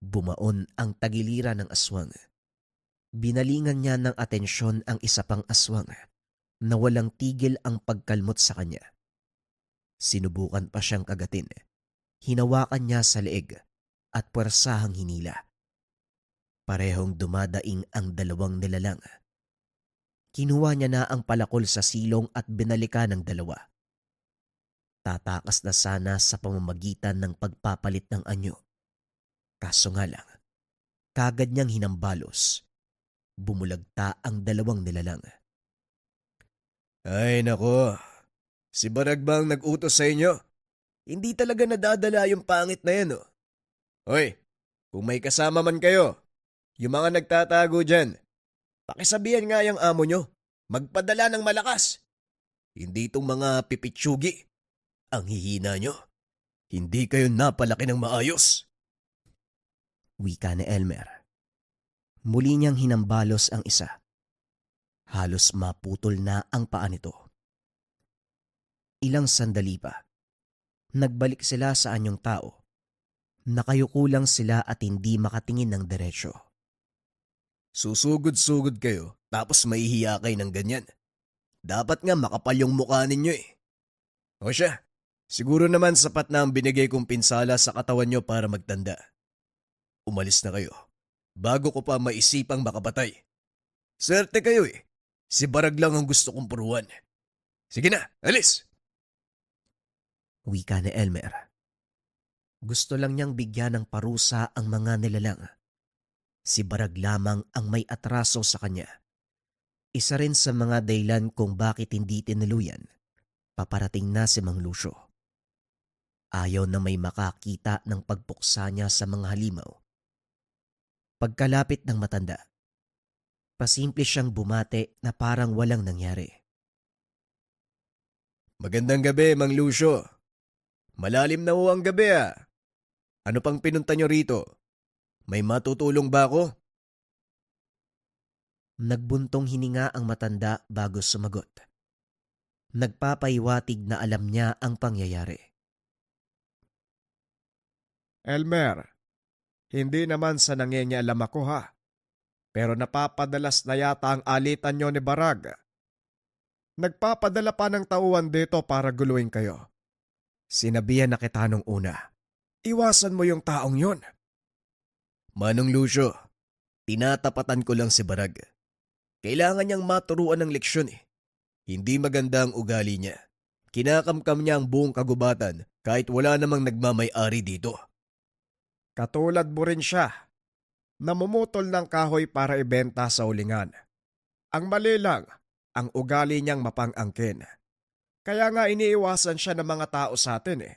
Bumaon ang tagiliran ng aswang. Binalingan niya ng atensyon ang isa pang aswang na walang tigil ang pagkalmot sa kanya. Sinubukan pa siyang kagatin. Hinawakan niya sa leeg at puwersahang hinila. Parehong dumadaing ang dalawang nilalang. Kinuha niya na ang palakol sa silong at binalikan ng dalawa. Tatakas na sana sa pamamagitan ng pagpapalit ng anyo. Kaso nga lang, kagad niyang hinambalos. Bumulagta ang dalawang nilalang. Ay nako, si Barag bang nag-utos sa inyo? Hindi talaga nadadala yung pangit na yan, oh. Hoy, kung may kasama man kayo, yung mga nagtatago dyan, pakisabihan nga yung amo nyo, magpadala ng malakas. Hindi itong mga pipitsugi. Ang hihina nyo. Hindi kayo napalaki ng maayos. Wika ni Elmer. Muli niyang hinambalos ang isa. Halos maputol na ang paa nito. Ilang sandali pa. Nagbalik sila sa anyong tao. Nakayuko lang sila at hindi makatingin ng diretsyo. Susugod-sugod kayo tapos mahihiya kayo ng ganyan. Dapat nga makapal yung mukha ninyo eh. O siya, siguro naman sapat na ang binigay kong pinsala sa katawan nyo para magtanda. Umalis na kayo bago ko pa maisipang makapatay. Swerte kayo eh. Si Barag lang ang gusto kong puruan. Sige na, alis! Wika ni Elmer. Gusto lang niyang bigyan ng parusa ang mga nilalang. Si Barag lamang ang may atraso sa kanya. Isa rin sa mga dahilan kung bakit hindi tinuluyan. Paparating na si Mang Lucio. Ayaw na may makakita ng pagpuksa niya sa mga halimaw. Pagkalapit ng matanda, pasimple siyang bumate na parang walang nangyari. Magandang gabi, Mang Lucio. Malalim na ho ang gabi ah. Ano pang pinunta nyo rito? May matutulong ba ako? Nagbuntong hininga ang matanda bago sumagot. Nagpapaiwatig na alam niya ang pangyayari. Elmer, hindi naman sa nangingialam ako ha. Pero napapadalas na yata ang alitan nyo ni Barag. Nagpapadala pa ng tauhan dito para guluhin kayo. Sinabihan na kita nung una. Iwasan mo yung taong yon. Manong Lucio, tinatapatan ko lang si Barag. Kailangan niyang maturuan ng leksyon eh. Hindi maganda ang ugali niya. Kinakamkam niya ang buong kagubatan kahit wala namang nagmamay-ari dito. Katulad mo rin siya. Namumutol ng kahoy para ibenta sa ulingan. Ang mali lang, ang ugali niyang mapang-angkin. Kaya nga iniiwasan siya ng mga tao sa atin eh.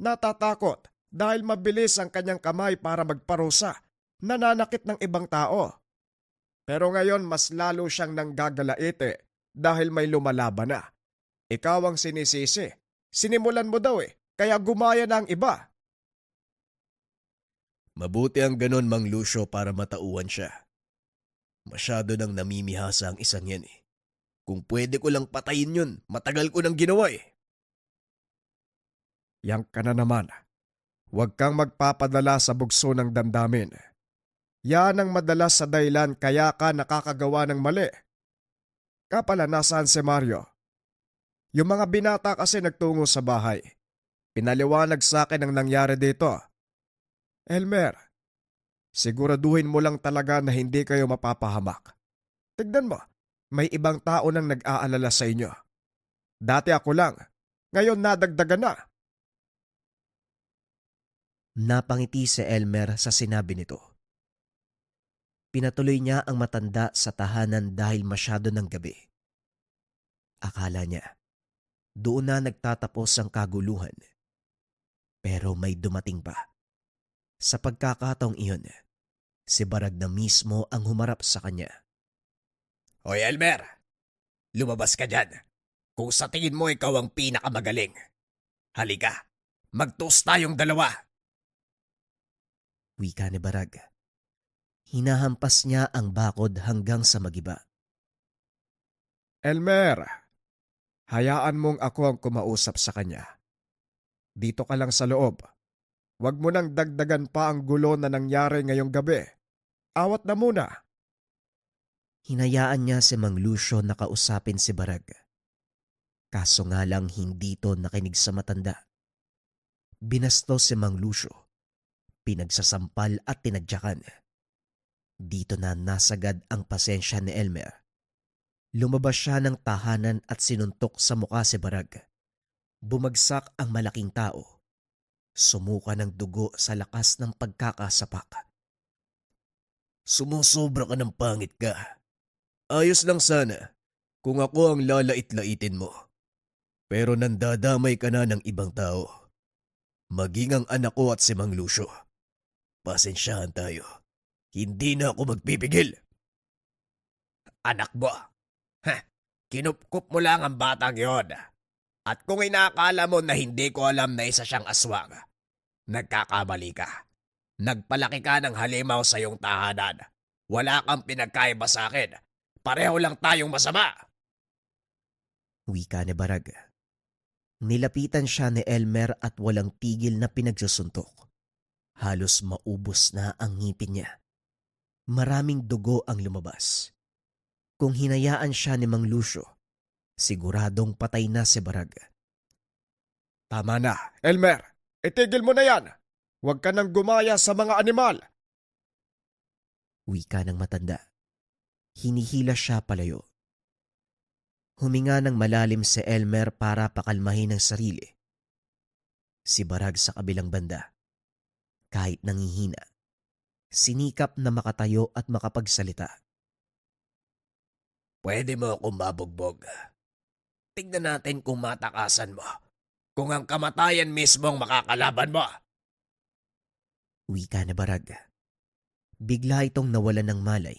Natatakot dahil mabilis ang kanyang kamay para magparusa, nananakit ng ibang tao. Pero ngayon mas lalo siyang nanggagalaite dahil may lumalaban na. Ikaw ang sinisisi. Sinimulan mo daw eh, kaya gumaya na ang iba. Mabuti ang ganon, Mang Lucio, para matauhan siya. Masyado nang namimihasa ang isang yan eh. Kung pwede ko lang patayin yun, matagal ko nang ginawa eh. Yang ka na naman. Huwag kang magpapadala sa bugso ng damdamin. Yan ang madalas sa dahilan kaya ka nakakagawa ng mali. Kapala nasaan si Mario? Yung mga binata kasi nagtungo sa bahay. Pinaliwanag sa akin ang nangyari dito. Elmer, siguraduhin mo lang talaga na hindi kayo mapapahamak. Tignan mo, may ibang tao nang nag-aalala sa inyo. Dati ako lang, ngayon nadagdagan na. Napangiti si Elmer sa sinabi nito. Pinatuloy niya ang matanda sa tahanan dahil masyado ng gabi. Akala niya, Doon na nagtatapos ang kaguluhan. Pero may dumating pa. Sa pagkakataong iyon, si Barag na mismo ang humarap sa kanya. Hoy Elmer, lumabas ka dyan. Kung sa tingin mo ikaw ang pinakamagaling. Halika, mag-toast tayong dalawa. Wika ni Barag. Hinahampas niya ang bakod hanggang sa magiba. Elmer, hayaan mong ako ang kumausap sa kanya. Dito ka lang sa loob. Huwag mo nang dagdagan pa ang gulo na nangyari ngayong gabi. Awat na muna. Hinayaan niya si Mang Lucio na kausapin si Barag. Kaso nga lang hindi to nakinig sa matanda. Binasto si Mang Lucio, pinagsasampal at tinadyakan. Dito na nasagad ang pasensya ni Elmer. Lumabas siya ng tahanan at sinuntok sa mukha si Barag. Bumagsak ang malaking tao. Sumuka ng dugo sa lakas ng pagkakasapak. Sumusobra ka ng pangit ka. Ayos lang sana kung ako ang lalait-laitin mo. Pero nandadamay ka na ng ibang tao. Maging ang anak ko at si Mang Lucio. Pasensyahan tayo. Hindi na ako magpipigil. Anak mo? Kinupkup mo lang ang batang yon. At kung inaakala mo na hindi ko alam na isa siyang aswang, nagkakamali ka. Nagpalaki ka ng halimaw sa iyong tahanan. Wala kang pinagkaiba sa akin. Pareho lang tayong masama. Wika ni Barag. Nilapitan siya ni Elmer at walang tigil na pinagsusuntok. Halos maubos na ang ngipin niya. Maraming dugo ang lumabas. Kung hinayaan siya ni Mang Lucio, siguradong patay na si Barag. Tama na, Elmer. Itigil mo na yan. Huwag ka nang gumaya sa mga animal. Wika ng matanda. Hinihila siya palayo. Huminga ng malalim si Elmer para pakalmahin ang sarili. Si Barag sa kabilang banda, kahit nangihina, sinikap na makatayo at makapagsalita. Pwede mo akong mabugbog. Tignan natin kung matakasan mo. Kung ang kamatayan mismo ang makakalaban mo. Wika na Barag. Bigla itong nawalan ng malay.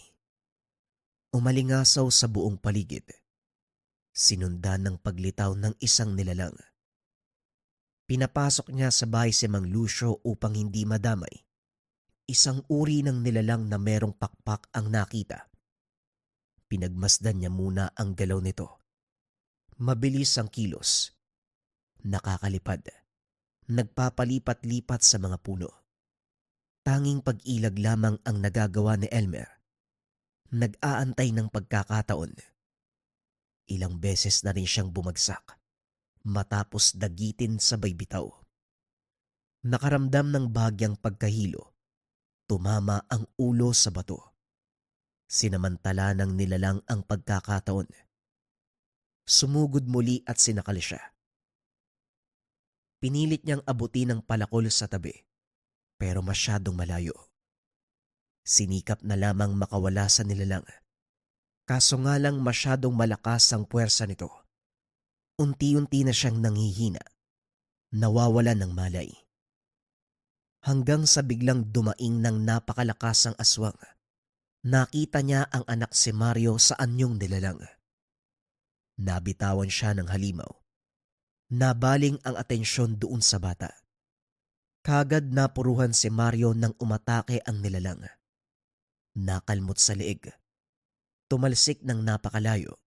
Umalingasaw sa buong paligid. Sinundan ng paglitaw ng isang nilalang. Pinapasok niya sa bahay si Mang Lucio upang hindi madamay. Isang uri ng nilalang na merong pakpak ang nakita. Pinagmasdan niya muna ang galaw nito. Mabilis ang kilos. Nakakalipad. Nagpapalipat-lipat sa mga puno. Tanging pag-ilag lamang ang nagagawa ni Elmer. Nag-aantay ng pagkakataon. Ilang beses na rin siyang bumagsak, matapos dagitin sabay bitaw. Nakaramdam ng bahagyang pagkahilo. Tumama ang ulo sa bato. Sinamantala ng nilalang ang pagkakataon. Sumugod muli at sinakal siya. Pinilit niyang abutin ang palakol sa tabi, pero masyadong malayo. Sinikap na lamang makawala sa nilalang. Kaso nga lang masyadong malakas ang puwersa nito. Unti-unti na siyang nanghihina. Nawawala ng malay. Hanggang sa biglang dumaing ng napakalakasang aswang. Nakita niya ang anak si Mario sa anyong nilalang. Nabitawan siya ng halimaw. Nabaling ang atensyon doon sa bata. Kagad napuruhan si Mario nang umatake ang nilalang. Nakalmot sa leeg. Tumalsik ng napakalayo.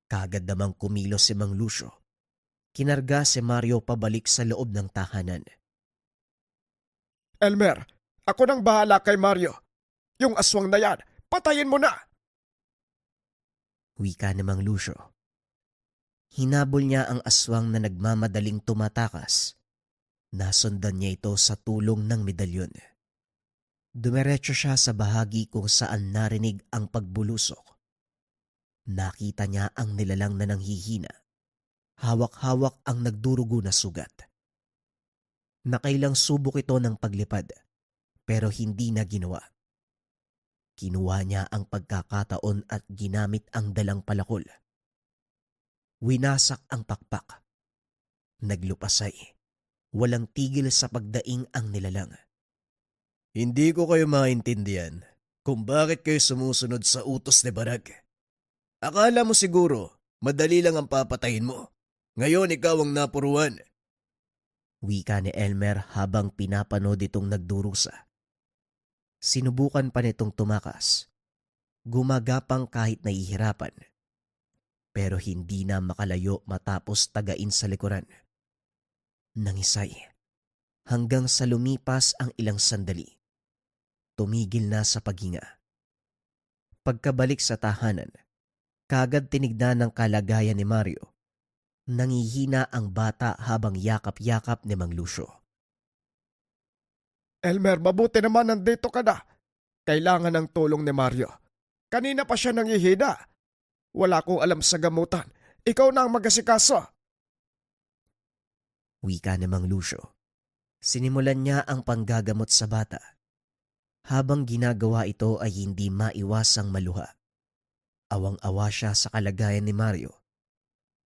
Kagad namang kumilos si Mang Lucio. Kinarga si Mario pabalik sa loob ng tahanan. Elmer, ako nang bahala kay Mario. Yung aswang na yan, patayin mo na! Wika ni Mang Lucio. Hinabol niya ang aswang na nagmamadaling tumatakas. Nasundan niya ito sa tulong ng medalyon. Dumiretso siya sa bahagi kung saan narinig ang pagbulusok. Nakita niya ang nilalang na nanghihina. Hawak-hawak ang nagdurugo na sugat. Nakailang subok ito ng paglipad, pero hindi na ginawa. Kinuha niya ang pagkakataon at ginamit ang dalang palakol. Winasak ang pakpak. Naglupasay. Walang tigil sa pagdaing ang nilalang. Hindi ko kayo maintindihan kung bakit kayo sumusunod sa utos ni Barag. Akala mo siguro, madali lang ang papatayin mo. Ngayon ikaw ang napuruan. Wika ni Elmer habang pinapanood itong nagdurusa. Sinubukan pa nitong tumakas. Gumagapang kahit nahihirapan. Pero hindi na makalayo matapos tagain sa likuran. Nangisay. Hanggang sa lumipas ang ilang sandali. Tumigil na sa paghinga. Pagkabalik sa tahanan, kagad tinignan ng kalagayan ni Mario. Nangihina ang bata habang yakap-yakap ni Mang Lucio. Elmer, mabuti naman nandito ka na. Kailangan ng tulong ni Mario. Kanina pa siya nangihina. Wala akong alam sa gamutan. Ikaw na ang mag-asikaso. Wika ni Mang Lucio. Sinimulan niya ang panggagamot sa bata. Habang ginagawa ito ay hindi maiwasang maluha. Awang-awa siya sa kalagayan ni Mario.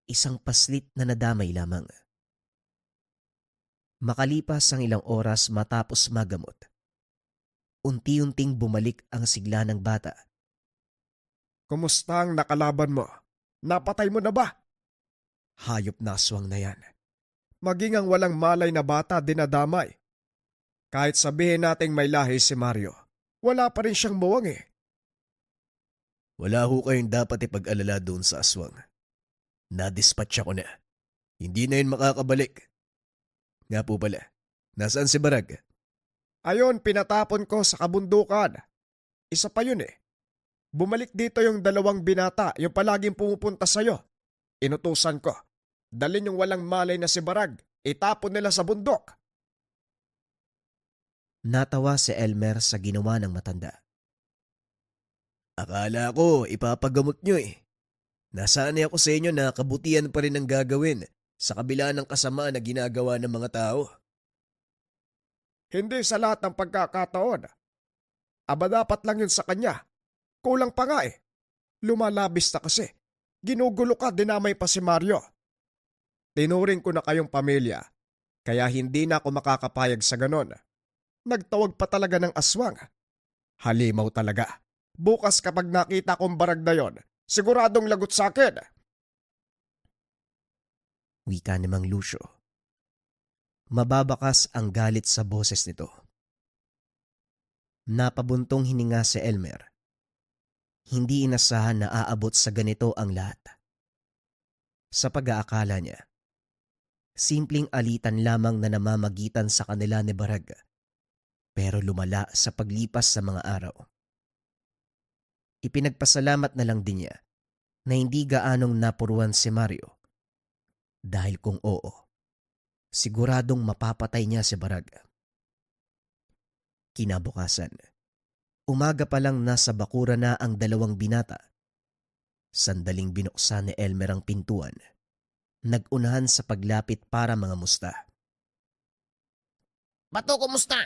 Isang paslit na nadamay lamang. Makalipas ang ilang oras matapos magamot, unti-unting bumalik ang sigla ng bata. Kumusta ang nakalaban mo? Napatay mo na ba? Hayop na aswang na yan. Maging ang walang malay na bata dinadamay. Kahit sabihin nating may lahi si Mario, wala pa rin siyang muwang eh. Wala ho kayong dapat ipag-alala doon sa aswang. Nadispatch ako na. Hindi na yun makakabalik. Nga po pala, nasaan si Barag? Ayon, pinatapon ko sa kabundukan. Isa pa yun eh. Bumalik dito yung dalawang binata, yung palaging pumupunta sa'yo. Inutusan ko. Dalin yung walang malay na si Barag. Itapon nila sa bundok. Natawa si Elmer sa ginawa ng matanda. Akala ko ipapagamot nyo eh. Nasanay ako sa inyo na kabutihan pa rin ang gagawin sa kabila ng kasamaan na ginagawa ng mga tao. Hindi sa lahat ng pagkakataon. Aba dapat lang yun sa kanya. Kulang pa nga eh. Lumalabis na kasi. Ginugulo ka, dinamay pa si Mario. Tinuring ko na kayong pamilya, kaya hindi na ako makakapayag sa ganon. Nagtawag pa talaga ng aswang. Halimaw talaga. Bukas kapag nakita kong Barag na yon, siguradong lagot sa akin. Wika ni Mang Lucio. Mababakas ang galit sa boses nito. Napabuntong hininga si Elmer. Hindi inasahan na aabot sa ganito ang lahat. Sa pag-aakala niya, simpleng alitan lamang na namamagitan sa kanila ni Barag, pero lumala sa paglipas sa mga araw. Ipinagpasalamat na lang din niya na hindi gaanong napuruan si Mario. Dahil kung oo, siguradong mapapatay niya si Barag. Kinabukasan, umaga pa lang nasa bakura na ang dalawang binata. Sandaling binuksan ni Elmer ang pintuan. Nag-unahan sa paglapit para mga musta. Bato, kumusta?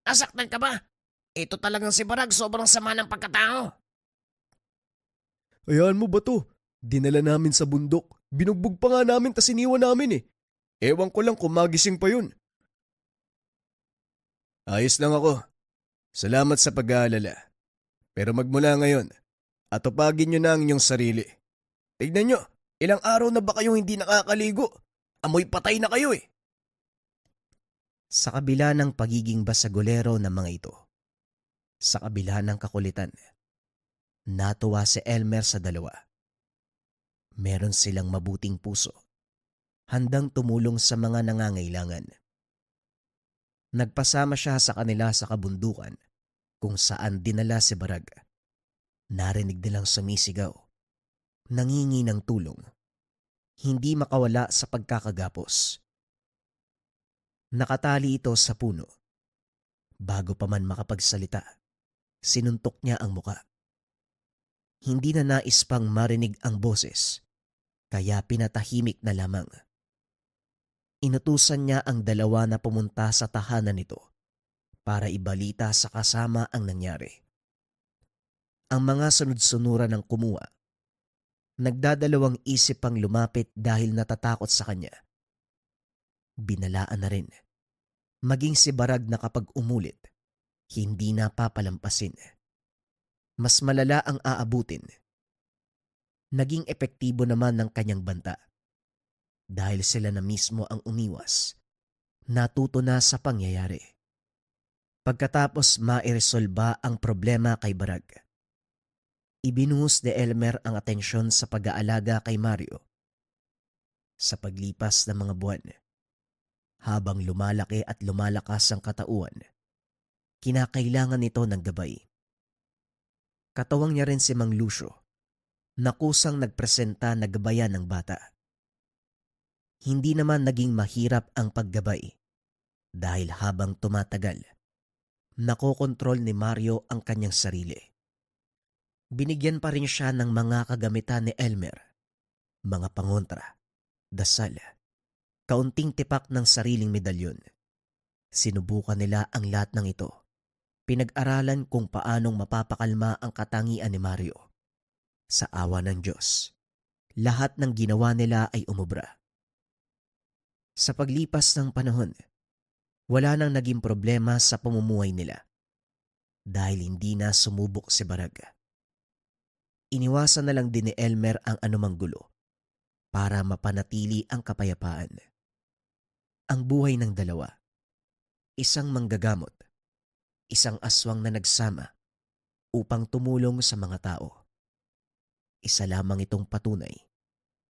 Nasaktan ka ba? Ito talagang si Barag, sobrang sama ng pagkatao. Ayan mo ba to? Dinala namin sa bundok. Binugbog pa nga namin tas iniwan namin eh. Ewan ko lang kung magising pa yun. Ayos lang ako. Salamat sa pag-aalala. Pero magmula ngayon, atupagin nyo na ang inyong sarili. Tignan nyo, ilang araw na ba kayong hindi nakakaligo? Amoy patay na kayo eh. Sa kabila ng pagiging basagolero ng mga ito, sa kabila ng kakulitan, natuwa si Elmer sa dalawa. Meron silang mabuting puso, handang tumulong sa mga nangangailangan. Nagpasama siya sa kanila sa kabundukan kung saan dinala si Barag. Narinig nilang sumisigaw, nangingi ng tulong, hindi makawala sa pagkakagapos. Nakatali ito sa puno. Bago pa man makapagsalita, sinuntok niya ang muka. Hindi na nais pang marinig ang boses, kaya pinatahimik na lamang. Inutusan niya ang dalawa na pumunta sa tahanan nito para ibalita sa kasama ang nangyari. Ang mga sunod-sunuran ng kumuha. Nagdadalawang isip pang lumapit dahil natatakot sa kanya. Binalaan na rin. Maging si Barag na kapag umulit, hindi na papalampasin. Mas malala ang aabutin. Naging epektibo naman ng kanyang banta. Dahil sila na mismo ang umiwas, natuto na sa pangyayari. Pagkatapos mairesolba ang problema kay Barag, ibinuhos ni Elmer ang atensyon sa pag-aalaga kay Mario. Sa paglipas ng mga buwan, habang lumalaki at lumalakas ang katauhan, kinakailangan nito ng gabay. Katawang niya rin si Mang Lucio, na kusang nagpresenta na gabayan ng bata. Hindi naman naging mahirap ang paggabay dahil habang tumatagal, nakokontrol ni Mario ang kanyang sarili. Binigyan pa rin siya ng mga kagamitan ni Elmer, mga pangontra, dasal, kaunting tipak ng sariling medalyon. Sinubukan nila ang lahat ng ito. Pinag-aralan kung paanong mapapakalma ang katangian ni Mario. Sa awa ng Diyos, lahat ng ginawa nila ay umubra. Sa paglipas ng panahon, wala nang naging problema sa pamumuhay nila dahil hindi na sumubok si Barag. Iniwasan na lang din ni Elmer ang anumang gulo para mapanatili ang kapayapaan. Ang buhay ng dalawa, isang manggagamot, isang aswang na nagsama upang tumulong sa mga tao. Isa lamang itong patunay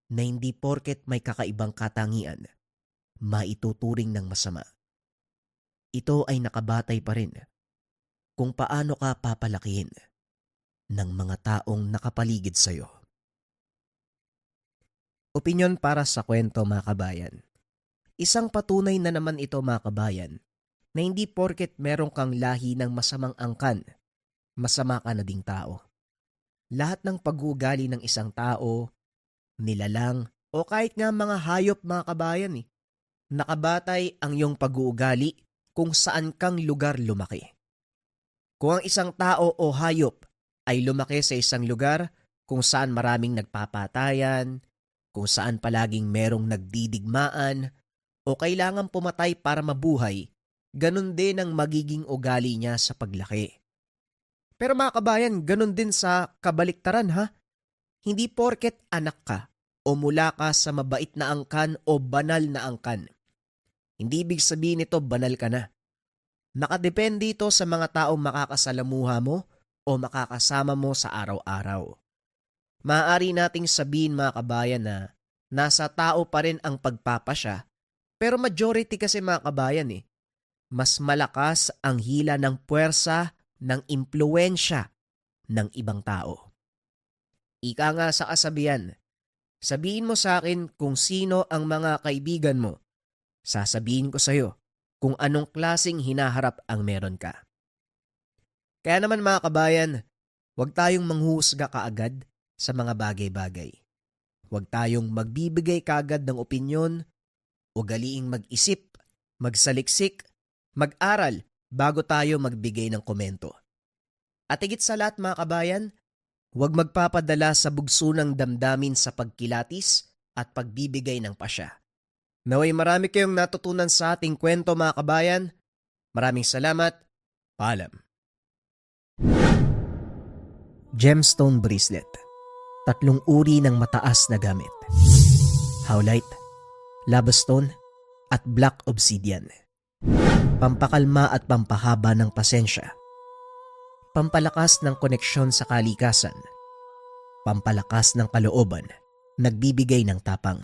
na hindi porket may kakaibang katangian, maituturing ng masama. Ito ay nakabatay pa rin kung paano ka papalakihin ng mga taong nakapaligid sa iyo. Opinyon para sa kwento, mga kabayan. Isang patunay na naman ito, mga kabayan, na hindi porket meron kang lahi ng masamang angkan, masama ka na ding tao. Lahat ng pag-uugali ng isang tao, nilalang, o kahit nga mga hayop, mga kabayan, nakabatay ang iyong pag-uugali kung saan kang lugar lumaki. Kung ang isang tao o hayop ay lumaki sa isang lugar kung saan maraming nagpapatayan, kung saan palaging merong nagdidigmaan, o kailangan pumatay para mabuhay, ganun din ang magiging ugali niya sa paglaki. Pero mga kabayan, ganun din sa kabaliktaran ha. Hindi porket anak ka o mula ka sa mabait na angkan o banal na angkan, hindi ibig sabihin nito banal ka na. Nakadepende ito sa mga taong makakasalamuha mo o makakasama mo sa araw-araw. Maaari nating sabihin, mga kabayan, na nasa tao pa rin ang pagpapasya, pero majority kasi, mga kabayan, mas malakas ang hila ng puwersa ng impluwensya ng ibang tao. Ika nga sa kasabihan, sabihin mo sa akin kung sino ang mga kaibigan mo. Sasabihin ko sa iyo kung anong klaseng hinaharap ang meron ka. Kaya naman, mga kabayan, huwag tayong manghusga kaagad sa mga bagay-bagay. Huwag tayong magbibigay kaagad ng opinyon, ugaliing mag-isip, magsaliksik, mag-aral bago tayo magbigay ng komento. At higit sa lahat, mga kabayan, huwag magpapadala sa bugso ng damdamin sa pagkilatis at pagbibigay ng pasya. Naway marami kayong natutunan sa ating kwento, mga kabayan. Maraming salamat. Paalam. Gemstone Bracelet. 3 uri ng mataas na gamit. Howlite, Lava Stone, at Black Obsidian. Pampakalma at pampahaba ng pasensya. Pampalakas ng koneksyon sa kalikasan. Pampalakas ng kalooban. Nagbibigay ng tapang.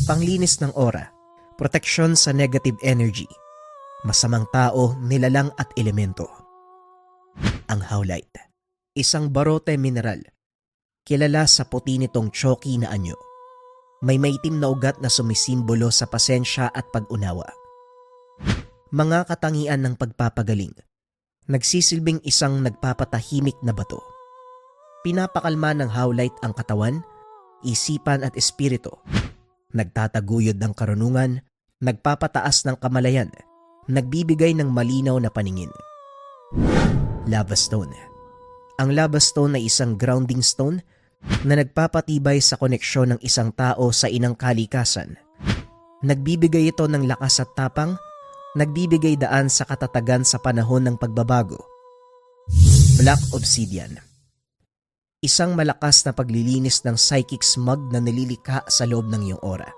Panglinis ng aura, proteksyon sa negative energy, masamang tao, nilalang at elemento. Ang howlite, isang barote mineral, kilala sa puti nitong choky na anyo. May maitim na ugat na sumisimbolo sa pasensya at pag-unawa. Mga katangian ng pagpapagaling, nagsisilbing isang nagpapatahimik na bato. Pinapakalma ng howlite ang katawan, isipan at espiritu. Nagtataguyod ng karunungan, nagpapataas ng kamalayan, nagbibigay ng malinaw na paningin. Lava Stone. Ang Lava Stone ay isang grounding stone na nagpapatibay sa koneksyon ng isang tao sa inang kalikasan. Nagbibigay ito ng lakas at tapang, nagbibigay daan sa katatagan sa panahon ng pagbabago. Black Obsidian. Isang malakas na paglilinis ng psychic smog na nililikha sa loob ng iyong aura.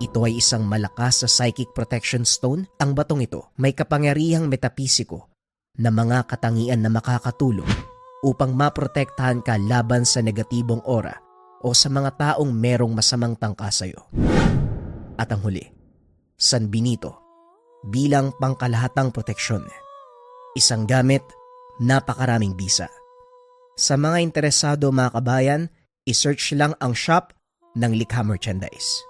Ito ay isang malakas na psychic protection stone. Ang batong ito may kapangyarihang metapisiko na mga katangian na makakatulong upang maprotektahan ka laban sa negatibong aura o sa mga taong merong masamang tangka sa iyo. At ang huli, San Benito bilang pangkalahatang proteksyon. Isang gamit, napakaraming bisa. Sa mga interesado mga kabayan, isearch lang ang shop ng Likha Merchandise.